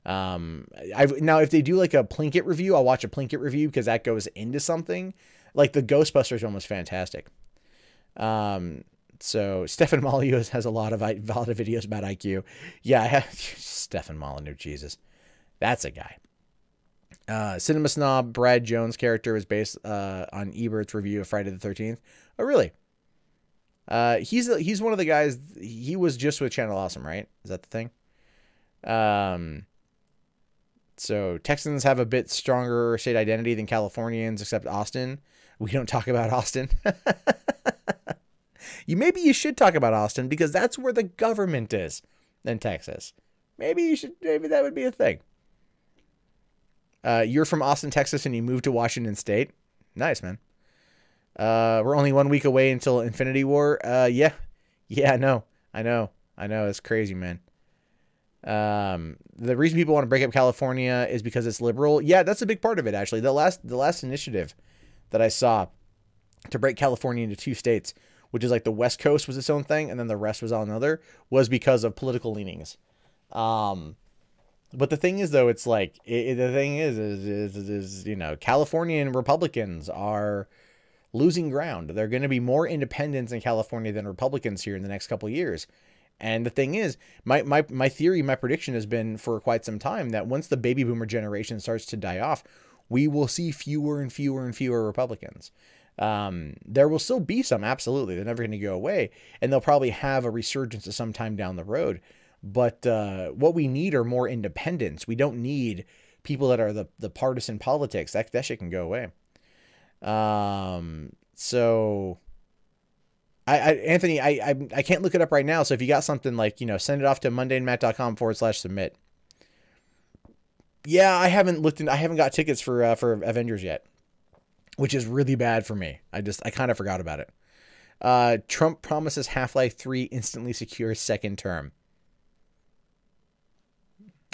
Now if they do like a Plinkett review, I'll watch a Plinkett review because that goes into something. Like the Ghostbusters one was fantastic. So Stefan Molyneux has a lot of videos about IQ. Yeah, I have Stefan Molyneux. Jesus, that's a guy. Cinema Snob Brad Jones' character was based on Ebert's review of Friday the 13th. Oh, really? He's one of the guys. He was just with Channel Awesome, right? Is that the thing? So Texans have a bit stronger state identity than Californians, except Austin. We don't talk about Austin. Maybe you should talk about Austin because that's where the government is in Texas. Maybe that would be a thing. You're from Austin, Texas, and you moved to Washington State. Nice, man. We're only 1 week away until Infinity War. Yeah, I know. It's crazy, man. The reason people want to break up California is because it's liberal. Yeah, that's a big part of it, actually. The last initiative that I saw to break California into 2 states, which is like the West Coast was its own thing, and then the rest was on another, was because of political leanings. But the thing is, though, it's like, the thing is, you know, Californian Republicans are losing ground. They're going to be more independents in California than Republicans here in the next couple of years. And the thing is, my theory, my prediction has been for quite some time that once the baby boomer generation starts to die off, we will see fewer and fewer and fewer Republicans. There will still be some, absolutely. They're never going to go away. And they'll probably have a resurgence at some time down the road. But what we need are more independents. We don't need people that are the partisan politics. That shit can go away. So Anthony, I can't look it up right now. So if you got something, like, you know, send it off to mundanemat.com/submit. Yeah, I haven't got tickets for Avengers yet, which is really bad for me. I kind of forgot about it. Trump promises Half-Life 3 instantly secures second term.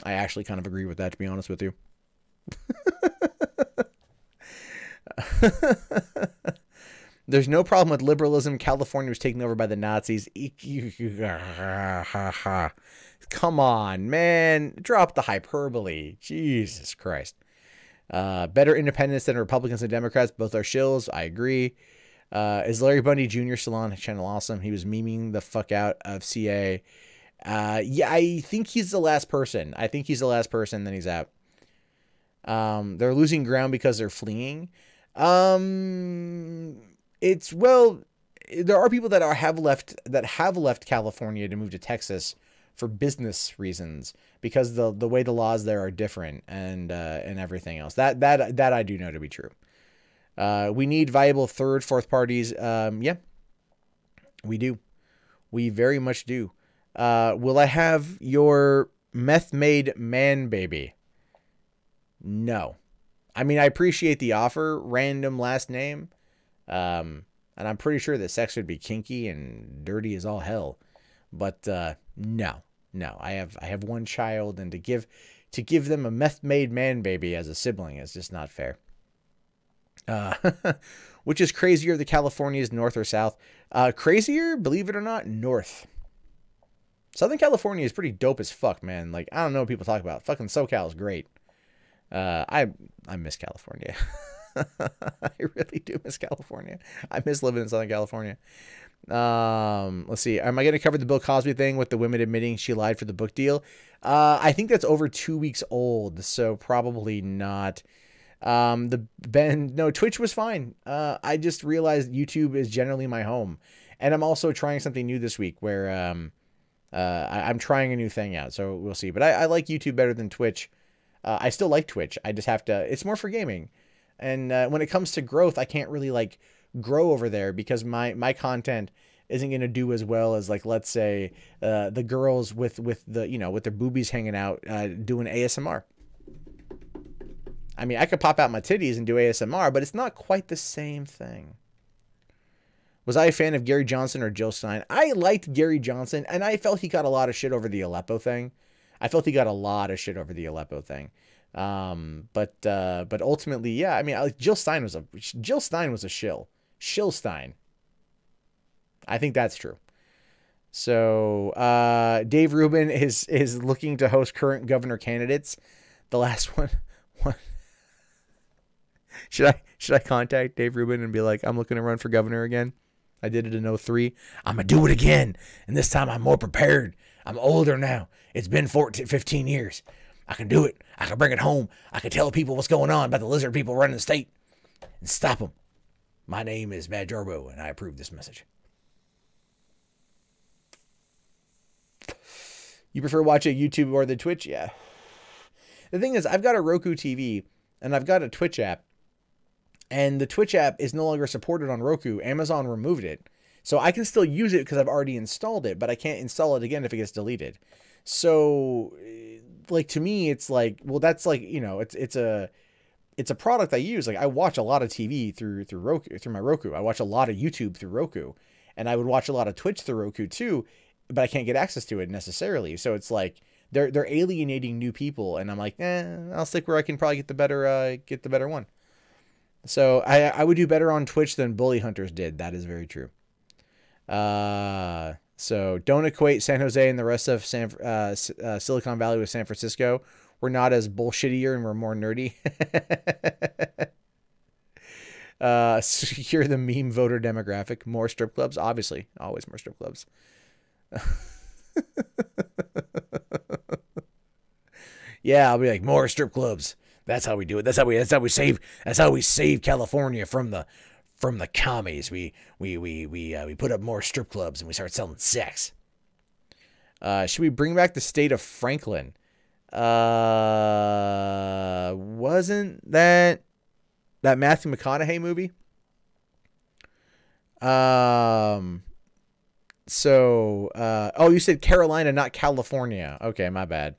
I actually kind of agree with that, to be honest with you. There's no problem with liberalism. California was taken over by the Nazis. Come on, man. Drop the hyperbole. Jesus Christ. Better independents than Republicans and Democrats. Both are shills. I agree. Is Larry Bundy Jr. still on Channel Awesome? He was memeing the fuck out of CA Yeah, I think he's the last person. I think he's the last person. Then he's out. They're losing ground because they're fleeing. It's well, there are people that have left California to move to Texas for business reasons because the way the laws there are different and everything else. That I do know to be true. We need viable third, fourth parties. Yeah, we do. We very much do. Will I have your meth made man baby? No. I mean, I appreciate the offer, random last name. And I'm pretty sure that sex would be kinky and dirty as all hell. But no. I have one child, and to give them a meth made man baby as a sibling is just not fair. Which is crazier, the Californias, north or south? Crazier, believe it or not, north. Southern California is pretty dope as fuck, man. Like, I don't know what people talk about. Fucking SoCal is great. I miss California. I really do miss California. I miss living in Southern California. Let's see. Am I going to cover the Bill Cosby thing with the women admitting she lied for the book deal? I think that's over 2 weeks old, so probably not. Twitch was fine. I just realized YouTube is generally my home, and I'm also trying something new this week where, I'm trying a new thing out, so we'll see. But I like YouTube better than Twitch. I still like Twitch. I just have to, it's more for gaming. And when it comes to growth, I can't really like grow over there because my content isn't going to do as well as, like, let's say, the girls with the, with their boobies hanging out, doing ASMR. I mean, I could pop out my titties and do ASMR, but it's not quite the same thing. Was I a fan of Gary Johnson or Jill Stein? I liked Gary Johnson, and I felt he got a lot of shit over the Aleppo thing. But ultimately, yeah. I mean, like, Jill Stein was a shill. Shillstein. I think that's true. So, Dave Rubin is looking to host current governor candidates. The last one. Should I contact Dave Rubin and be like, I'm looking to run for governor again? I did it in 2003. I'm going to do it again. And this time I'm more prepared. I'm older now. It's been 15 years. I can do it. I can bring it home. I can tell people what's going on about the lizard people running the state and stop them. My name is Matt Jarbo, and I approve this message. You prefer watching YouTube or the Twitch? Yeah. The thing is, I've got a Roku TV, and I've got a Twitch app. And the Twitch app is no longer supported on Roku. Amazon removed it. So I can still use it because I've already installed it, but I can't install it again if it gets deleted. So, like, to me, it's like, well, that's like, it's a product I use. Like, I watch a lot of TV through Roku, through my Roku. I watch a lot of YouTube through Roku, and I would watch a lot of Twitch through Roku too, but I can't get access to it necessarily. So it's like they're alienating new people, and I'm like, I'll stick where I can probably get the better one. So I would do better on Twitch than Bully Hunters did. That is very true. So don't equate San Jose and the rest of Silicon Valley with San Francisco. We're not as bullshittier and we're more nerdy. Secure the meme voter demographic. More strip clubs. Obviously. Always more strip clubs. Yeah, I'll be like, more strip clubs. That's how we do it. That's how we save California from the commies. We put up more strip clubs and we start selling sex. Should we bring back the state of Franklin? Wasn't that Matthew McConaughey movie? You said Carolina, not California. Okay, my bad.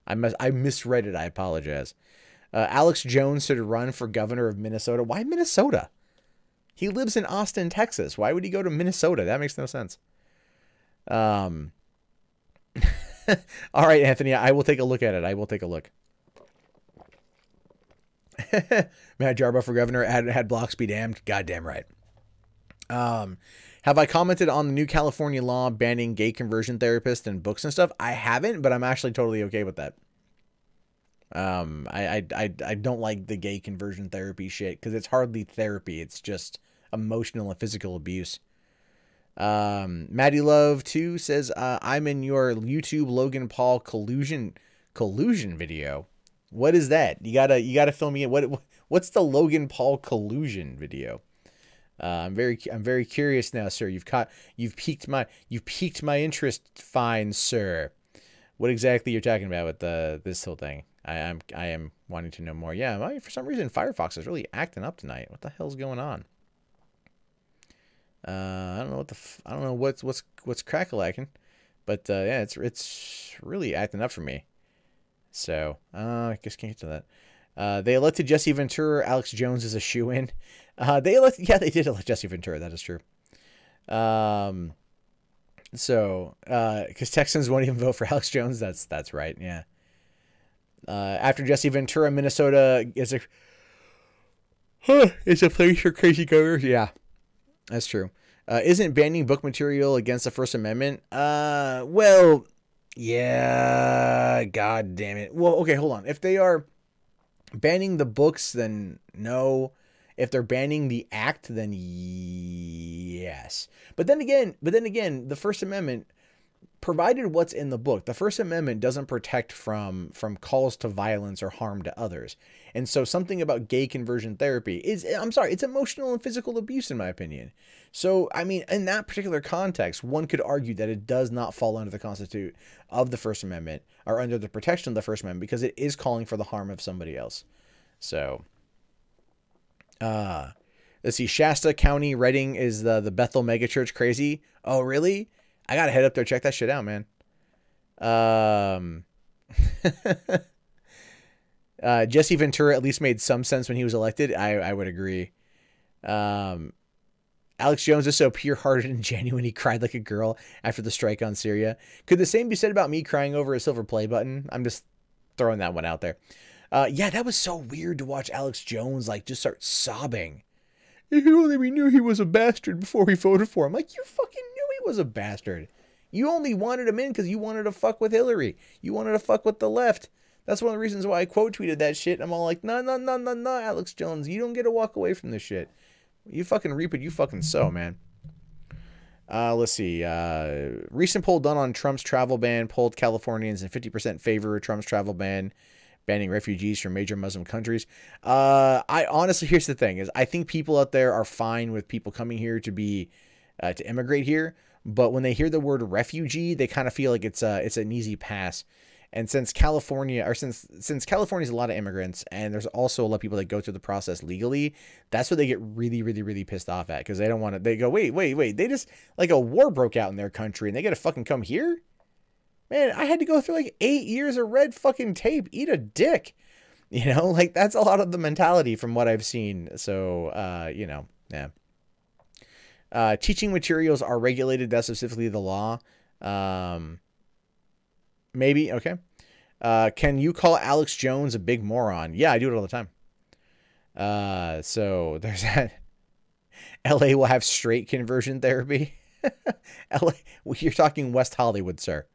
I misread it. I apologize. Alex Jones should run for governor of Minnesota. Why Minnesota? He lives in Austin, Texas. Why would he go to Minnesota? That makes no sense. All right, Anthony, I will take a look at it. I will take a look. Matt Jarbo for governor had blocks be damned. Goddamn right. Have I commented on the new California law banning gay conversion therapists and books and stuff? I haven't, but I'm actually totally okay with that. I don't like the gay conversion therapy shit because it's hardly therapy. It's just emotional and physical abuse. Maddie Love 2 says, I'm in your YouTube Logan Paul collusion video. What is that? You gotta fill me in. What's the Logan Paul collusion video? I'm very curious now, sir. You've piqued my interest, fine sir. What exactly you're talking about with this whole thing? I am wanting to know more. Yeah, for some reason Firefox is really acting up tonight. What the hell's going on? I don't know I don't know what's crack-a-lacking, but yeah, it's really acting up for me. So I guess can't get to that. They elected Jesse Ventura. Alex Jones is a shoo-in. Yeah, they did elect Jesse Ventura. That is true. So because Texans won't even vote for Alex Jones. That's right. Yeah. After Jesse Ventura, Minnesota is a place for crazy governors. Yeah. That's true. Isn't banning book material against the First Amendment? Well, yeah, god damn it. Well, okay, hold on. If they are banning the books, then no. If they're banning the act, then yes. But then again, the First Amendment, provided what's in the book, the First Amendment doesn't protect from calls to violence or harm to others. And so something about gay conversion therapy is, I'm sorry, it's emotional and physical abuse in my opinion. So, I mean, in that particular context, one could argue that it does not fall under the constitute of the First Amendment or under the protection of the First Amendment because it is calling for the harm of somebody else. So, let's see, Shasta County, Redding is the Bethel megachurch crazy. Oh, really? I gotta head up there, check that shit out, man. Jesse Ventura at least made some sense when he was elected. I would agree. Alex Jones is so pure-hearted and genuine, he cried like a girl after the strike on Syria. Could the same be said about me crying over a silver play button? I'm just throwing that one out there. Yeah, that was so weird to watch Alex Jones like just start sobbing. If only we knew he was a bastard before we voted for him. Like, you fucking knew he was a bastard. You only wanted him in because you wanted to fuck with Hillary. You wanted to fuck with the left. That's one of the reasons why I quote tweeted that shit. I'm all like, no, Alex Jones. You don't get to walk away from this shit. You fucking reap it, you fucking sow, man. Let's see. Recent poll done on Trump's travel ban polled Californians in 50% favor of Trump's travel ban, banning refugees from major Muslim countries. I honestly, here's the thing, is I think people out there are fine with people coming here to immigrate here. But when they hear the word refugee, they kind of feel like it's an easy pass. And since California California's a lot of immigrants, and there's also a lot of people that go through the process legally, that's what they get really, really, really pissed off at, because they don't want to. They go, wait, they just, like, a war broke out in their country, and they got to fucking come here? Man, I had to go through like 8 years of red fucking tape. Eat a dick. You know, like, that's a lot of the mentality from what I've seen. So, you know, yeah. Teaching materials are regulated. That's specifically the law. Maybe. Okay. Can you call Alex Jones a big moron? Yeah, I do it all the time. So there's that. LA will have straight conversion therapy. LA, you're talking West Hollywood, sir.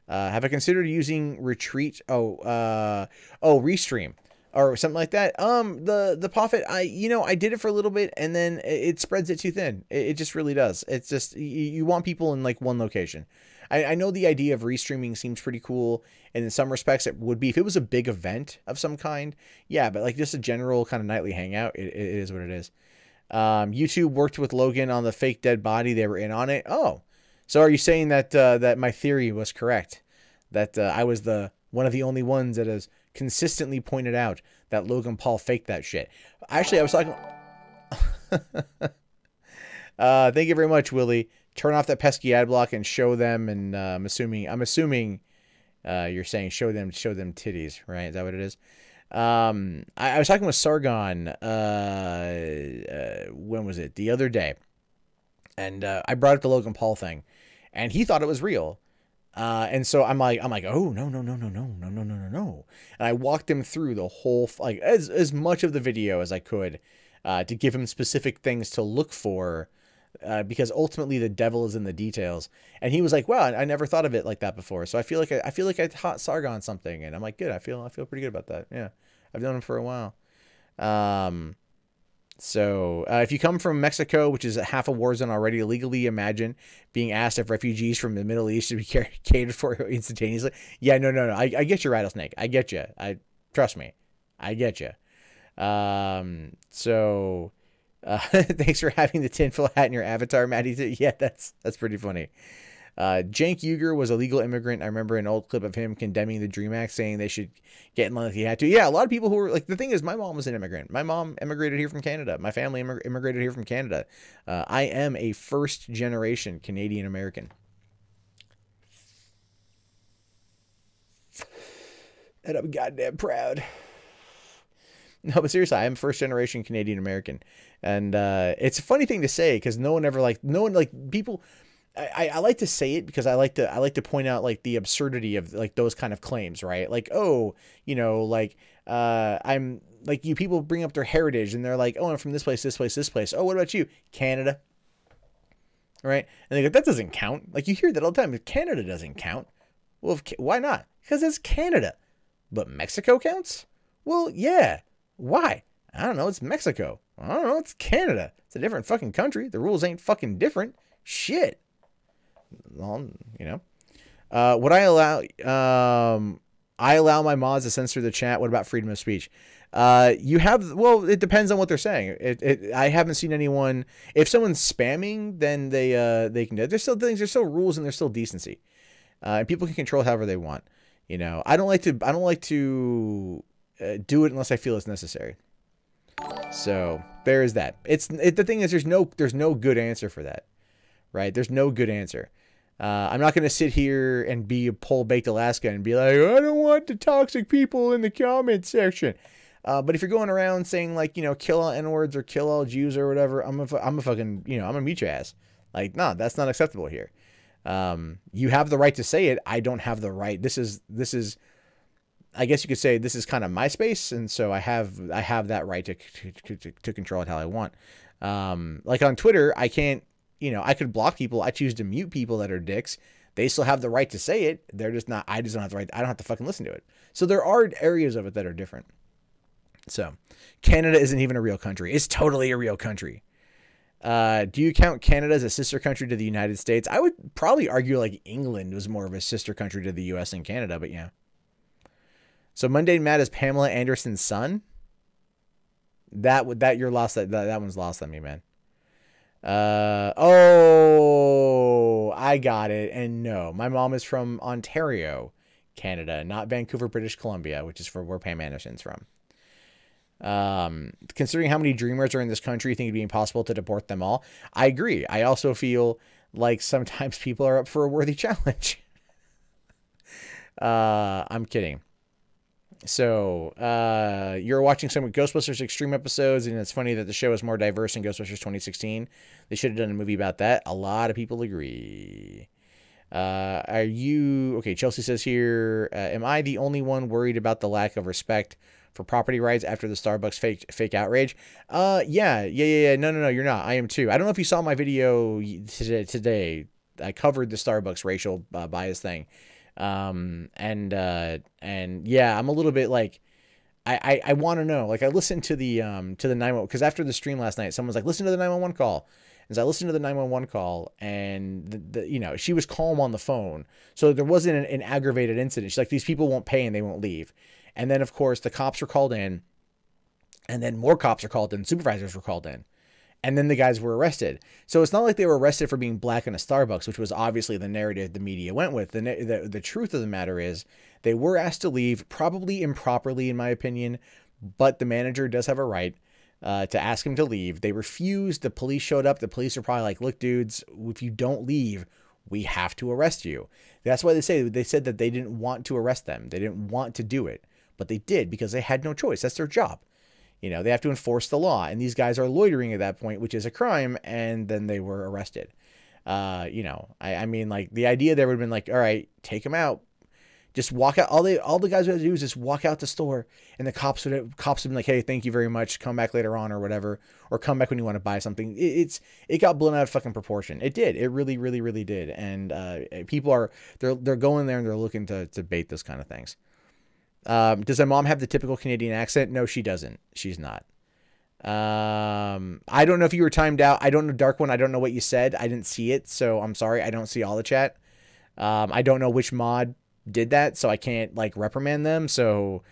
Have I considered using Retreat? Restream or something like that. The Poffit, I did it for a little bit, and then it spreads it too thin. It just really does. It's just, you want people in like one location. I know the idea of restreaming seems pretty cool, and in some respects it would be if it was a big event of some kind. Yeah, but like just a general kind of nightly hangout, it is what it is. YouTube worked with Logan on the fake dead body. They were in on it. Oh, so are you saying that that my theory was correct? That I was one of the only ones that has consistently pointed out that Logan Paul faked that shit. Actually, I was talking. Thank you very much, Willie. Turn off that pesky ad block and show them. And I'm assuming you're saying show them titties, right? Is that what it is? I was talking with Sargon. When was it? The other day, and I brought up the Logan Paul thing, and he thought it was real. And so I'm like, oh, no. And I walked him through the whole, like, as much of the video as I could, to give him specific things to look for, because ultimately the devil is in the details. And he was like, wow, I never thought of it like that before. So I feel like I taught Sargon something, and I'm like, good. I feel pretty good about that. Yeah. I've known him for a while. So if you come from Mexico, which is half a war zone already, illegally, imagine being asked if refugees from the Middle East should be catered for instantaneously. Yeah, no. I get you, Rattlesnake. I get you. Trust me. I get you. So thanks for having the tinfoil hat in your avatar, Maddie. Yeah, that's pretty funny. Cenk Uygur was a legal immigrant. I remember an old clip of him condemning the DREAM Act, saying they should get in line if he had to. Yeah, a lot of people who were like, the thing is, my mom was an immigrant. My mom immigrated here from Canada. My family immigrated here from Canada. I am a first generation Canadian American. And I'm goddamn proud. No, but seriously, I'm first generation Canadian American. And it's a funny thing to say because no one people. I like to say it because I like to point out like the absurdity of like those kind of claims, right? Like, oh, I'm like, you people bring up their heritage and they're like, oh, I'm from this place, this place, this place. Oh, what about you? Canada. Right? And they go, that doesn't count. Like, you hear that all the time. Canada doesn't count. Well, why not? Because it's Canada. But Mexico counts? Well, yeah. Why? I don't know. It's Mexico. I don't know. It's Canada. It's a different fucking country. The rules ain't fucking different. Shit. Well, would I allow my mods to censor the chat? What about freedom of speech? It depends on what they're saying. I haven't seen anyone. If someone's spamming, then they can do it. There's still things. There's still rules and there's still decency. And people can control however they want. I don't like to do it unless I feel it's necessary. So there is that. The thing is, there's no good answer for that. Right? There's no good answer. I'm not going to sit here and be a pole-baked Alaska and be like, I don't want the toxic people in the comment section. But if you're going around saying like, kill all N-words or kill all Jews or whatever, I'm a fucking, I'm gonna meet your ass. Like, no, that's not acceptable here. You have the right to say it. I don't have the right. This is, I guess you could say this is kind of my space. And so I have that right to control it how I want. Like on Twitter, I can't, I could block people. I choose to mute people that are dicks. They still have the right to say it. They're just not, I just don't have the right. I don't have to fucking listen to it. So there are areas of it that are different. So Canada isn't even a real country. It's totally a real country. Do you count Canada as a sister country to the United States? I would probably argue like England was more of a sister country to the US than Canada, but yeah. So Mundane Matt is Pamela Anderson's son. You're lost. That one's lost on me, man. Oh, I got it. And no, my mom is from Ontario, Canada, not Vancouver, British Columbia, which is where Pam Anderson's from. Considering how many dreamers are in this country, you think it'd be impossible to deport them all? I agree. I also feel like sometimes people are up for a worthy challenge. I'm kidding. So, you're watching some Ghostbusters Extreme episodes, and it's funny that the show is more diverse in Ghostbusters 2016. They should have done a movie about that. A lot of people agree. Okay, Chelsea says here, am I the only one worried about the lack of respect for property rights after the Starbucks fake outrage? Yeah. No, you're not. I am too. I don't know if you saw my video today. I covered the Starbucks racial bias thing. And yeah, I'm a little bit like, I want to know, like I listened to the 911, because after the stream last night, someone's like, listen to the 911 call. As I listened to the 911 call, and she was calm on the phone. So there wasn't an aggravated incident. She's like, these people won't pay and they won't leave. And then of course the cops were called in, and then more cops are called in, supervisors were called in. And then the guys were arrested. So it's not like they were arrested for being black in a Starbucks, which was obviously the narrative the media went with. The truth of the matter is they were asked to leave, probably improperly in my opinion, but the manager does have a right to ask him to leave. They refused. The police showed up. The police are probably like, look, dudes, if you don't leave, we have to arrest you. That's why they said that they didn't want to arrest them. They didn't want to do it, but they did because they had no choice. That's their job. They have to enforce the law, and these guys are loitering at that point, which is a crime. And then they were arrested. I mean, like the idea there would have been like, all right, take them out, just walk out. All the guys would have to do is just walk out the store, and the cops would have been like, hey, thank you very much. Come back later on or whatever, or come back when you want to buy something. It got blown out of fucking proportion. It did. It really, really, really did. And people they're going there and they're looking to bait those kind of things. Does my mom have the typical Canadian accent? No, she doesn't. She's not. I don't know if you were timed out. I don't know, Dark One. I don't know what you said. I didn't see it, so I'm sorry. I don't see all the chat. I don't know which mod did that, so I can't like reprimand them. So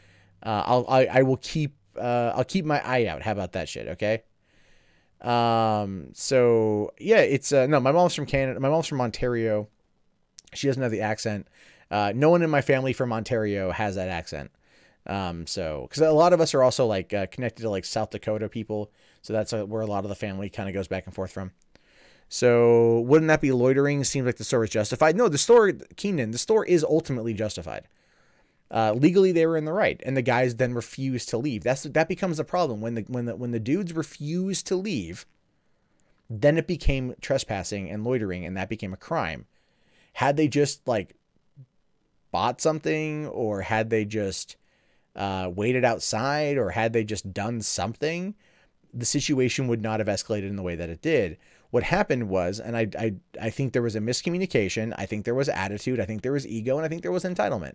I will keep I'll keep my eye out. How about that shit? Okay. So yeah, it's no. My mom's from Canada. My mom's from Ontario. She doesn't have the accent. No one in my family from Ontario has that accent. So, cause a lot of us are also like, connected to like South Dakota people. So that's where a lot of the family kind of goes back and forth from. So wouldn't that be loitering? Seems like the store is justified. No, the store, Keenan, the store is ultimately justified. Legally they were in the right, and the guys then refused to leave. That becomes a problem when the dudes refuse to leave, then it became trespassing and loitering, and that became a crime. Had they just like bought something, or had they just waited outside, or had they just done something, the situation would not have escalated in the way that it did. What happened was, and I think there was a miscommunication. I think there was attitude. I think there was ego, and I think there was entitlement.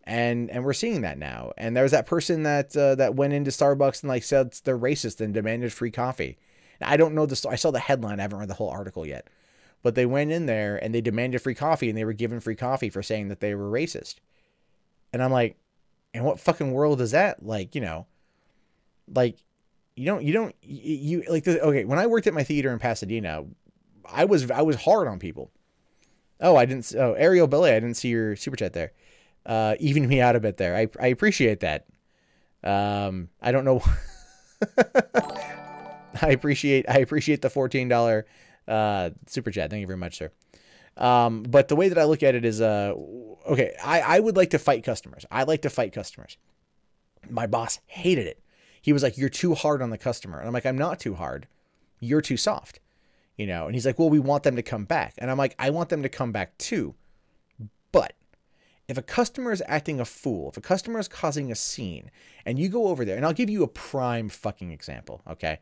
And we're seeing that now. And there was that person that went into Starbucks and like said they're racist and demanded free coffee. Now, I don't know the story. I saw the headline. I haven't read the whole article yet. But they went in there and they demanded free coffee, and they were given free coffee for saying that they were racist. And I'm like, in what fucking world is that? Like, you know, like you like okay, when I worked at my theater in Pasadena, I was hard on people. Oh, Ariel Billy, I didn't see your super chat there. Evening me out a bit there. I appreciate that. I don't know. I appreciate the $14 super chat. Thank you very much, sir. But the way that I look at it is, okay, I would like to fight customers. I like to fight customers. My boss hated it. He was like, "You're too hard on the customer." And I'm like, "I'm not too hard. You're too soft." You know? And he's like, "Well, we want them to come back." And I'm like, "I want them to come back too. But if a customer is acting a fool, if a customer is causing a scene, and you go over there," and I'll give you a prime fucking example. Okay.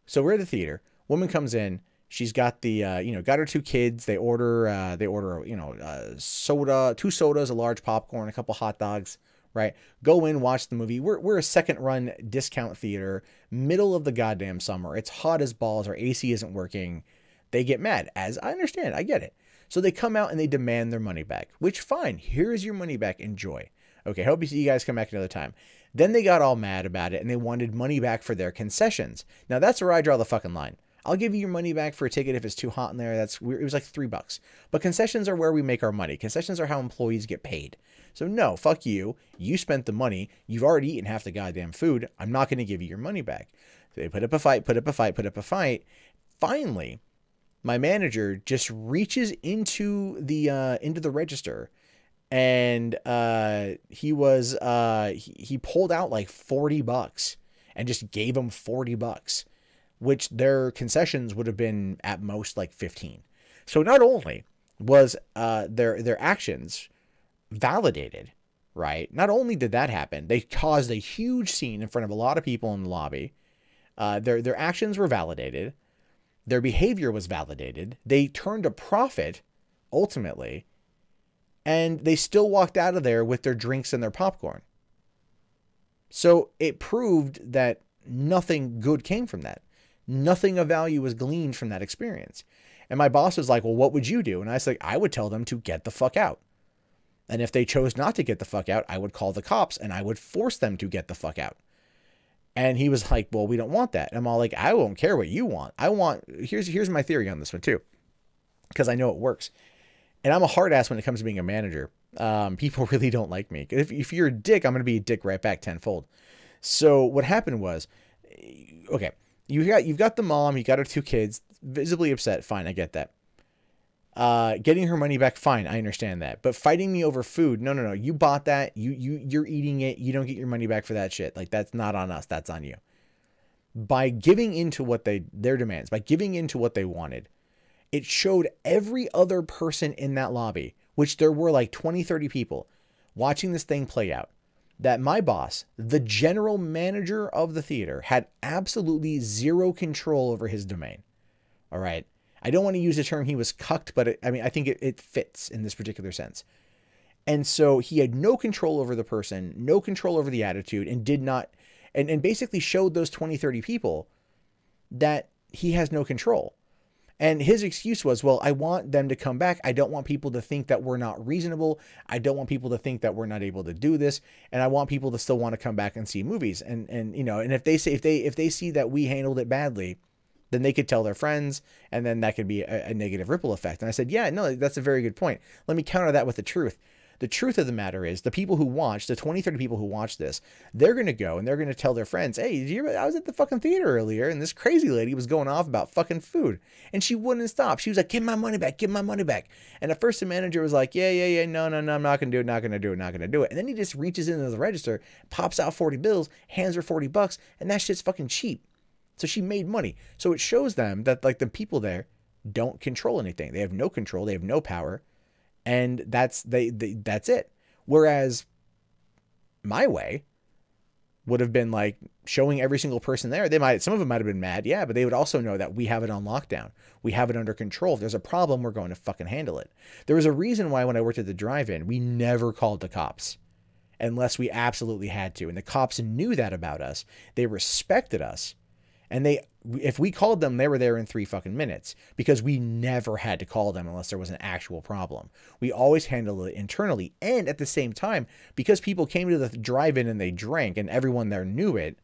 So we're at the theater. Woman comes in. She's got the, got her two kids. They order, soda, 2 sodas, a large popcorn, a couple hot dogs, right? Go in, watch the movie. We're a second run discount theater, middle of the goddamn summer. It's hot as balls. Our AC isn't working. They get mad, as I understand. I get it. So they come out and they demand their money back, which fine. Here's your money back. Enjoy. Okay. Hope you see you guys come back another time. Then they got all mad about it and they wanted money back for their concessions. Now that's where I draw the fucking line. I'll give you your money back for a ticket if it's too hot in there. It was like $3. But concessions are where we make our money. Concessions are how employees get paid. So no, fuck you. You spent the money. You've already eaten half the goddamn food. I'm not going to give you your money back. So they put up a fight. Finally, my manager just reaches into the register, and he pulled out like $40 and just gave him $40. Which their concessions would have been at most like 15. So not only was their actions validated, right? Not only did that happen, they caused a huge scene in front of a lot of people in the lobby. Their actions were validated. Their behavior was validated. They turned a profit, ultimately, and they still walked out of there with their drinks and their popcorn. So it proved that nothing good came from that. Nothing of value was gleaned from that experience. And my boss was like, "Well, what would you do?" And I was like, "I would tell them to get the fuck out. And if they chose not to get the fuck out, I would call the cops and I would force them to get the fuck out." And he was like, "Well, we don't want that." And I'm all like, "I won't care what you want. Here's my theory on this one too, because I know it works. And I'm a hard ass when it comes to being a manager. People really don't like me. If you're a dick, I'm going to be a dick right back tenfold. So what happened was, okay, you've got the mom, you got her 2 kids, visibly upset. Fine, I get that. Getting her money back, fine, I understand that. But fighting me over food, no. You bought that, you're eating it, you don't get your money back for that shit. Like, that's not on us, that's on you. By giving into what their demands, by giving into what they wanted, it showed every other person in that lobby, which there were like 20, 30 people watching this thing play out, that my boss, the general manager of the theater, had absolutely zero control over his domain. All right. I don't want to use the term he was cucked, but I think it fits in this particular sense. And so he had no control over the person, no control over the attitude, and did not. and basically showed those 20, 30 people that he has no control. And his excuse was, well, I want them to come back. I don't want people to think that we're not reasonable. I don't want people to think that we're not able to do this. And I want people to still want to come back and see movies. And, you know, and if they say, if they see that we handled it badly, then they could tell their friends, and then that could be a negative ripple effect. And I said, yeah, no, that's a very good point. Let me counter that with the truth. The truth of the matter is the people who watch, the 20, 30 people who watch this, they're going to go and they're going to tell their friends, hey, did you hear, I was at the fucking theater earlier and this crazy lady was going off about fucking food and she wouldn't stop. She was like, give my money back, give my money back. And at first the manager was like, yeah, no, I'm not going to do it, not going to do it, not going to do it. And then he just reaches into the register, pops out 40 bills, hands her $40, and that shit's fucking cheap. So she made money. So it shows them that like the people there don't control anything. They have no control. They have no power. And that's it. Whereas my way would have been like showing every single person there. Some of them might have been mad. Yeah. But they would also know that we have it on lockdown. We have it under control. If there's a problem, we're going to fucking handle it. There was a reason why when I worked at the drive-in, we never called the cops unless we absolutely had to. And the cops knew that about us. They respected us. And if we called them, they were there in 3 fucking minutes because we never had to call them unless there was an actual problem. We always handled it internally. And at the same time, because people came to the drive-in and they drank and everyone there knew it,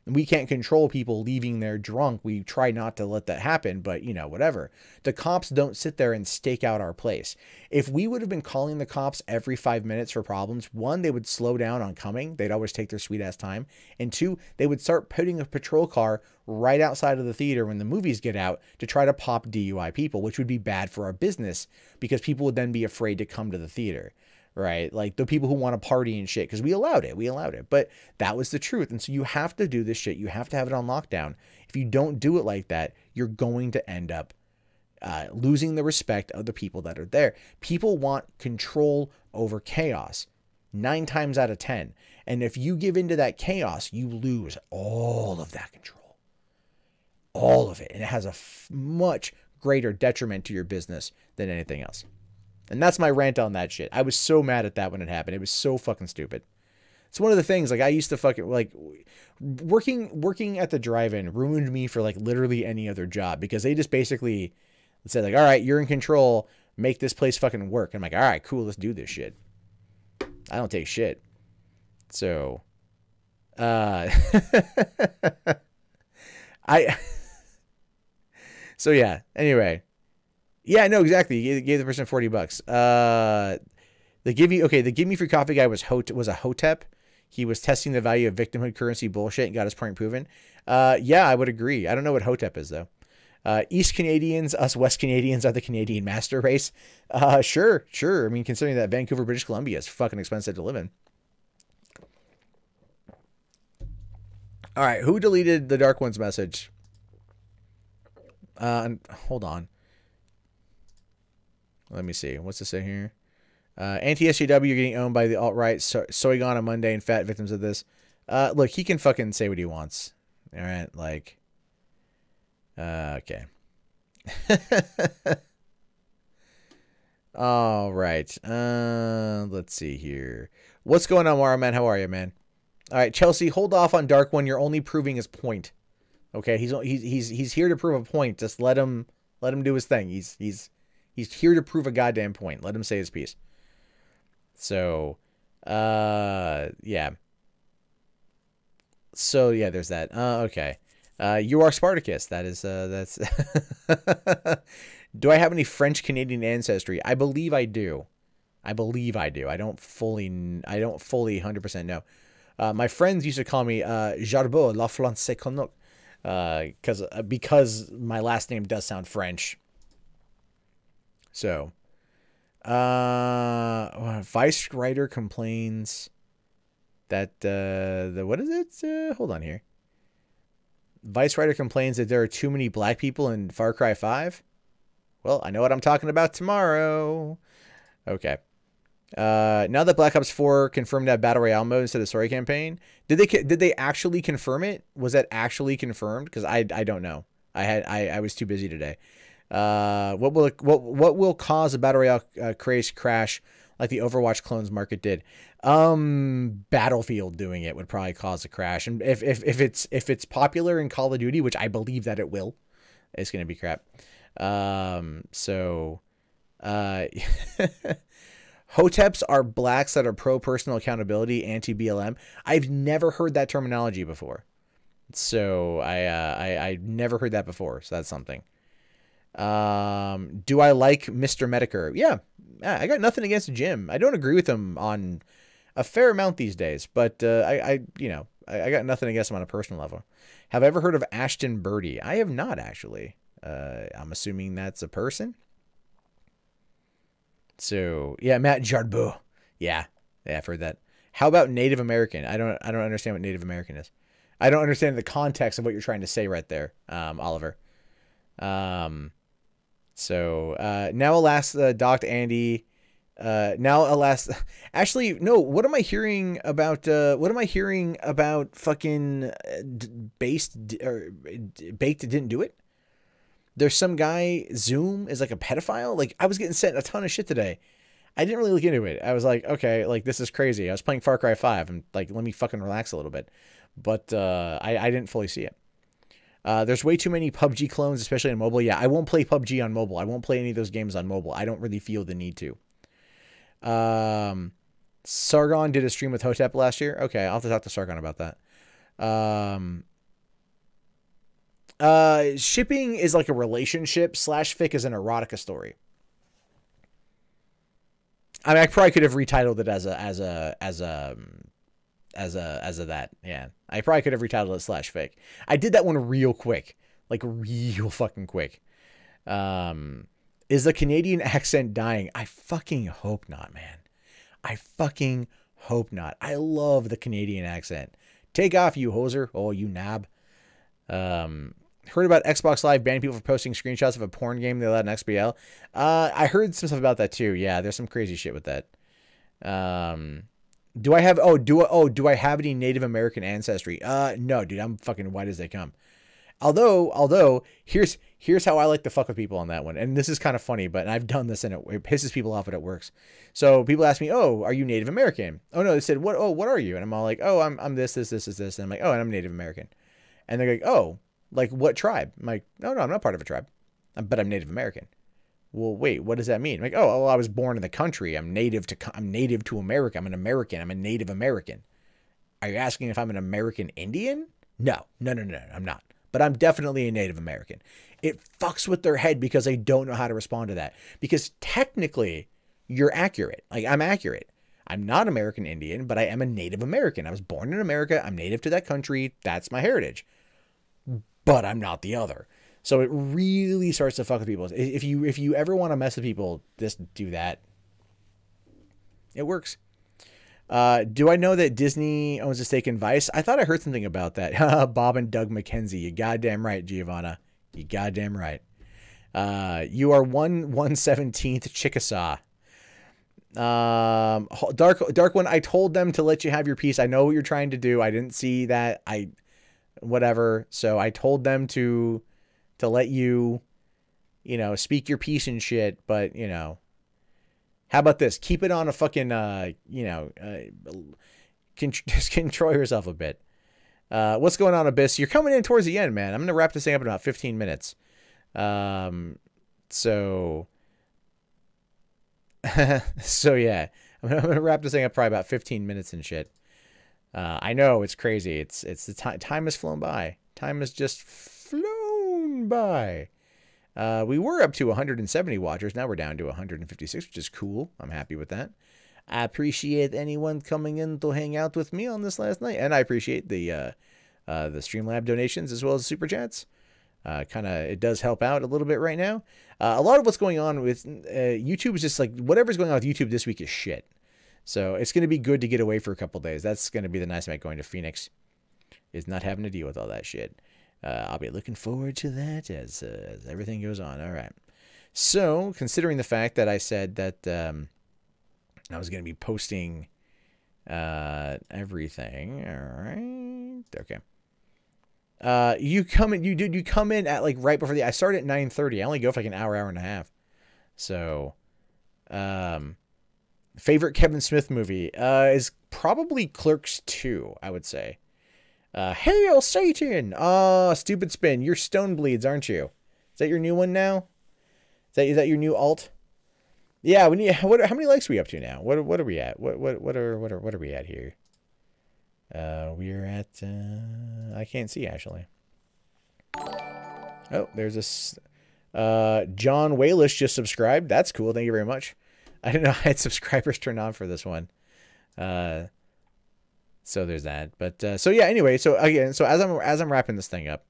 we can't control people leaving there drunk. We try not to let that happen, but you know, whatever. The cops don't sit there and stake out our place. If we would have been calling the cops every 5 minutes for problems, 1, they would slow down on coming. They'd always take their sweet ass time. And 2, they would start putting a patrol car right outside of the theater when the movies get out to try to pop DUI people, which would be bad for our business because people would then be afraid to come to the theater. Right? Like the people who want to party and shit, because we allowed it, but that was the truth. And so you have to do this shit. You have to have it on lockdown. If you don't do it like that, you're going to end up losing the respect of the people that are there. People want control over chaos 9 times out of 10. And if you give into that chaos, you lose all of that control, all of it. And it has a much greater detriment to your business than anything else. And that's my rant on that shit. I was so mad at that when it happened. It was so fucking stupid. It's one of the things, like, I used to fucking, like, working at the drive-in ruined me for, like, literally any other job because they just basically said, like, all right, you're in control. Make this place fucking work. I'm like, all right, cool, let's do this shit. I don't take shit. So, so yeah, anyway. Yeah, no, exactly. You gave the person $40. They give me free coffee guy was a Hotep. He was testing the value of victimhood currency bullshit and got his point proven. Yeah, I would agree. I don't know what Hotep is though. East Canadians, us West Canadians are the Canadian master race. Sure. I mean, considering that Vancouver, British Columbia is fucking expensive to live in. All right, who deleted the Dark Ones message? Hold on. Let me see. What's this say here? Anti-SJW getting owned by the alt-right. Soygon on Monday and fat victims of this. Look, he can fucking say what he wants. All right, like... okay. All right. Let's see here. What's going on, Mara, man? How are you, man? All right, Chelsea, hold off on Dark One. You're only proving his point. Okay, he's here to prove a point. Just let him do his thing. He's here to prove a goddamn point. Let him say his piece. So, yeah. So, yeah, there's that. Okay. You are Spartacus. That's... Do I have any French-Canadian ancestry? I believe I do. I don't fully 100% know. My friends used to call me Jarbeau La Francais Canuck. Because my last name does sound French. So, Vice writer complains that what is it? Hold on here. Vice writer complains that there are too many black people in Far Cry 5. Well, I know what I'm talking about tomorrow. Okay. Now that Black Ops 4 confirmed to have Battle Royale mode instead of story campaign, did they actually confirm it? Was that actually confirmed? Because I don't know. I was too busy today. What will cause a Battle Royale crash like the Overwatch clones market did. Battlefield doing it would probably cause a crash. And if it's popular in Call of Duty, which I believe that it will, it's gonna be crap. So Hoteps are blacks that are pro personal accountability, anti BLM. I've never heard that terminology before. So I never heard that before. So that's something. Do I like Mr. Medicare? Yeah, I got nothing against Jim. I don't agree with him on a fair amount these days, but I got nothing against him on a personal level. Have I ever heard of Ashton Birdie? I have not, actually. I'm assuming that's a person. So yeah, Matt Jardbeau. Yeah, I've heard that. How about Native American? I don't understand what Native American is. I don't understand the context of what you're trying to say right there, Oliver. So now alas, docked Andy. Now alas, actually no. What am I hearing about? Fucking Baked didn't do it. There's some guy, Zoom, is like a pedophile. Like, I was getting sent a ton of shit today. I didn't really look into it. I was like, okay, like, this is crazy. I was playing Far Cry 5 and, like, let me fucking relax a little bit. But I didn't fully see it. There's way too many PUBG clones, especially on mobile. Yeah, I won't play PUBG on mobile. I won't play any of those games on mobile. I don't really feel the need to. Sargon did a stream with Hotep last year. Okay, I'll have to talk to Sargon about that. Shipping is like a relationship / fic is an erotica story. I mean, I probably could have retitled it as that. Yeah, I probably could have retitled it / fic. I did that one real quick, like real fucking quick. Is the Canadian accent dying? I fucking hope not, man. I fucking hope not. I love the Canadian accent. Take off, you hoser. Oh, you knob. Heard about Xbox Live banning people for posting screenshots of a porn game they allowed in XBL. I heard some stuff about that too. Yeah, there's some crazy shit with that. Do I have any Native American ancestry? No, dude, I'm fucking white as they come. Although here's how I like to fuck with people on that one. And this is kind of funny, but I've done this and it pisses people off, but it works. So people ask me, "Oh, are you Native American?" Oh no, they said, "What? Oh, what are you?" And I'm all like, "Oh, I'm this. And I'm like, "Oh, and I'm Native American." And they're like, "Oh, like what tribe?" I'm like, no, I'm not part of a tribe, but I'm Native American. Well, wait, what does that mean? I'm like, oh, well, I was born in the country. I'm native to America. I'm an American. I'm a Native American. Are you asking if I'm an American Indian? No, I'm not. But I'm definitely a Native American. It fucks with their head because they don't know how to respond to that. Because technically, you're accurate. Like, I'm accurate. I'm not American Indian, but I am a Native American. I was born in America. I'm native to that country. That's my heritage. But I'm not the other. So it really starts to fuck with people. If you ever want to mess with people, just do that. It works. Do I know that Disney owns a stake in Vice? I thought I heard something about that. Bob and Doug McKenzie. You goddamn right, Giovanna. You goddamn right. You are 1/117th Chickasaw. Dark one. I told them to let you have your piece. I know what you're trying to do. I didn't see that. Whatever. So I told them to let you, speak your piece and shit. But, how about this? Keep it on a fucking, just control yourself a bit. What's going on, Abyss? You're coming in towards the end, man. I'm going to wrap this thing up in about 15 minutes. So yeah, I'm going to wrap this thing up probably about 15 minutes and shit. I know it's crazy. It's the time has flown by. Time has just flown by. We were up to 170 watchers. Now we're down to 156, which is cool. I'm happy with that. I appreciate anyone coming in to hang out with me on this last night, and I appreciate the Streamlab donations as well as super chats. It does help out a little bit right now. A lot of what's going on with YouTube is just like whatever's going on with YouTube this week is shit. So it's going to be good to get away for a couple days. That's going to be the nice about going to Phoenix, is not having to deal with all that shit. I'll be looking forward to that as everything goes on. All right. So considering the fact that I said that I was going to be posting everything. All right. Okay. You come in at like right before I start at 9:30. I only go for like an hour and a half. So, Favorite Kevin Smith movie is probably Clerks 2, I would say. Hail Satan! Stupid Spin. You're Stone Bleeds, aren't you? Is that your new one now? Is that your new alt? Yeah, we need. How many likes are we up to now? What are we at? What are we at here? We're at. I can't see actually. Oh, there's this. John Walish just subscribed. That's cool. Thank you very much. I didn't know I had subscribers turned on for this one. So there's that. But so yeah. Anyway, so again, so as I'm wrapping this thing up,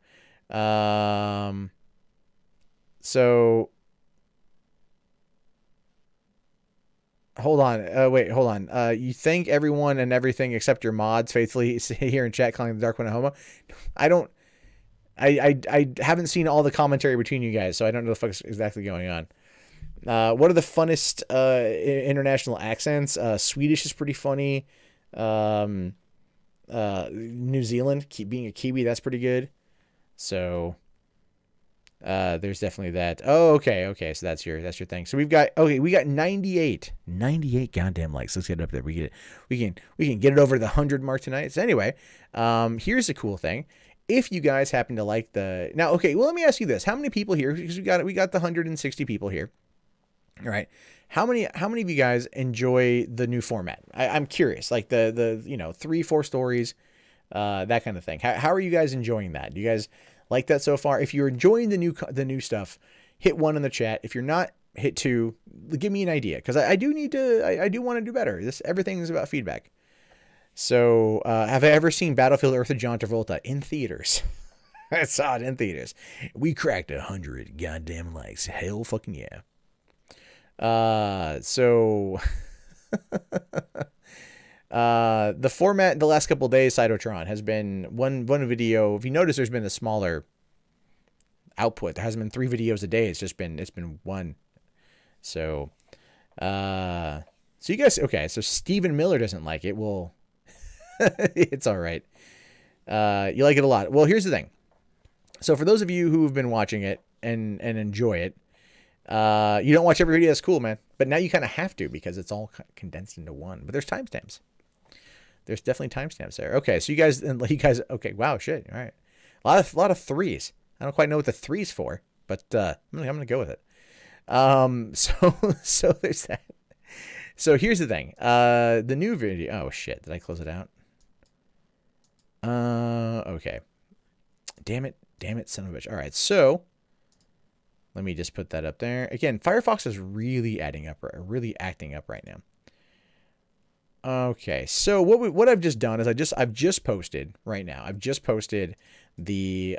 so hold on. Wait, hold on. You thank everyone and everything except your mods faithfully here in chat calling the Dark One a homo. I don't. I haven't seen all the commentary between you guys, so I don't know the fuck's exactly going on. What are the funnest international accents? Swedish is pretty funny. New Zealand, being a Kiwi, that's pretty good. So there's definitely that. Oh, okay. So that's your thing. So we got 98 goddamn likes. Let's get it up there. We can get it over the 100 mark tonight. So anyway, here's the cool thing. If you guys happen to like the now, okay, well, let me ask you this: how many people here? Because we got the 160 people here. All right. How many of you guys enjoy the new format? I'm curious, like the 3-4 stories, that kind of thing. How are you guys enjoying that? Do you guys like that so far? If you're enjoying the new stuff, hit 1 in the chat. If you're not, hit 2. Give me an idea, because I do want to do better. Everything is about feedback. So have I ever seen Battlefield Earth of John Travolta in theaters? I saw it in theaters. We cracked 100 goddamn likes. Hell fucking yeah. So the format the last couple of days, Cytotron, has been one video. If you notice, there's been a smaller output. There hasn't been 3 videos a day. It's been 1. So you guys, okay, so Stephen Miller doesn't like it. Well, it's all right. You like it a lot. Well, here's the thing. So for those of you who have been watching it and enjoy it, you don't watch every video. That's cool, man. But now you kind of have to, because it's all condensed into one. But there's timestamps. There's definitely timestamps there. Okay, so you guys, okay, wow, shit, all right. A lot of 3s. I don't quite know what the 3's for, but I'm gonna go with it. So there's that. So here's the thing. The new video. Oh shit, did I close it out? Okay. Damn it, son of a bitch. All right, so. Let me just put that up there. Again, Firefox is really acting up right now. Okay, so what I've just done is I've just posted right now. I've just posted the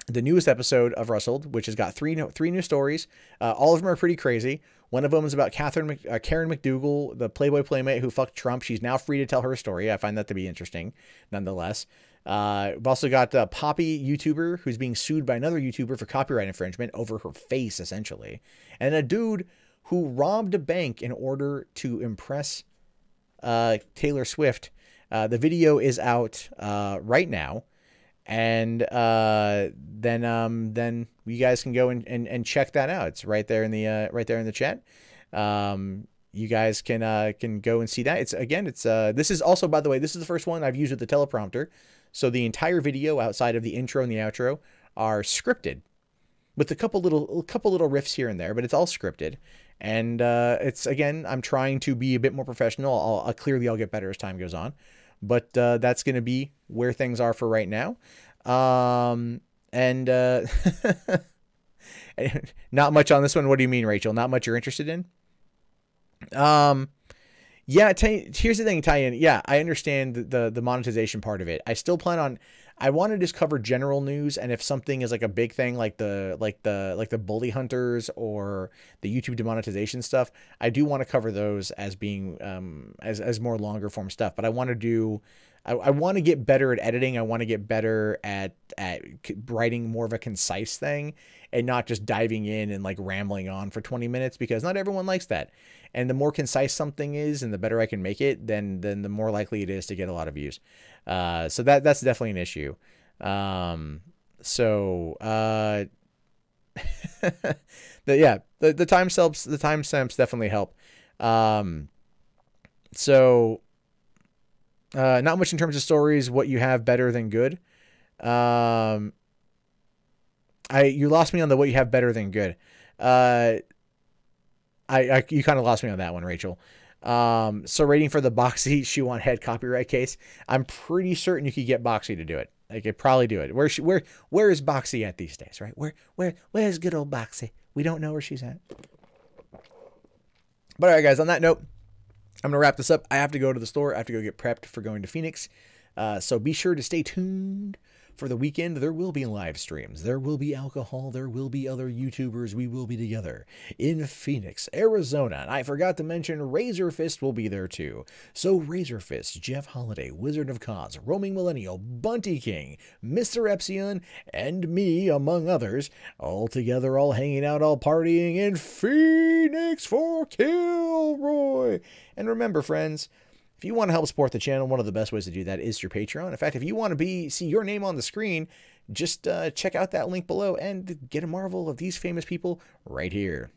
newest episode of Rustled, which has got three new stories. All of them are pretty crazy. One of them is about Karen McDougal, the Playboy playmate who fucked Trump. She's now free to tell her story. I find that to be interesting, nonetheless. We've also got the Poppy YouTuber who's being sued by another YouTuber for copyright infringement over her face, essentially. And a dude who robbed a bank in order to impress Taylor Swift. The video is out right now. And then you guys can go and check that out. It's right there in the chat. You guys can go and see that. This is also, by the way, this is the first one I've used with the teleprompter. So the entire video outside of the intro and the outro are scripted with a couple little riffs here and there, but it's all scripted. And I'm trying to be a bit more professional. Clearly I'll get better as time goes on, but that's going to be where things are for right now. Not much on this one. What do you mean, Rachel? Not much you're interested in? Yeah, here's the thing, Tyan. Yeah, I understand the monetization part of it. I still plan on. I want to just cover general news, and if something is like a big thing, like the bully hunters or the YouTube demonetization stuff, I do want to cover those as being as more longer form stuff. But I want to do. I want to get better at editing. I want to get better at writing more of a concise thing and not just diving in and like rambling on for 20 minutes, because not everyone likes that. And the more concise something is and the better I can make it, then the more likely it is to get a lot of views. So that's definitely an issue. The timestamps definitely help. So not much in terms of stories. What you have better than good. You lost me on the what you have better than good. You kind of lost me on that one, Rachel. So rating for the Boxy Shoe on Head copyright case. I'm pretty certain you could get Boxy to do it. I could probably do it. Where is Boxy at these days, right? Where's good old Boxy? We don't know where she's at. But all right, guys, on that note, I'm going to wrap this up. I have to go to the store. I have to go get prepped for going to Phoenix. So be sure to stay tuned for the weekend. There will be live streams. There will be alcohol. There will be other YouTubers. We will be together in Phoenix, Arizona. And I forgot to mention Razor Fist will be there too. So Razor Fist, Jeff Holiday, Wizard of Cos, Roaming Millennial, Bunty King, Mr. Epsilon, and me, among others, all together, all hanging out, all partying in Phoenix for Kilroy. And remember, friends, if you want to help support the channel, one of the best ways to do that is through Patreon. In fact, if you want to see your name on the screen, just check out that link below and get a marvel of these famous people right here.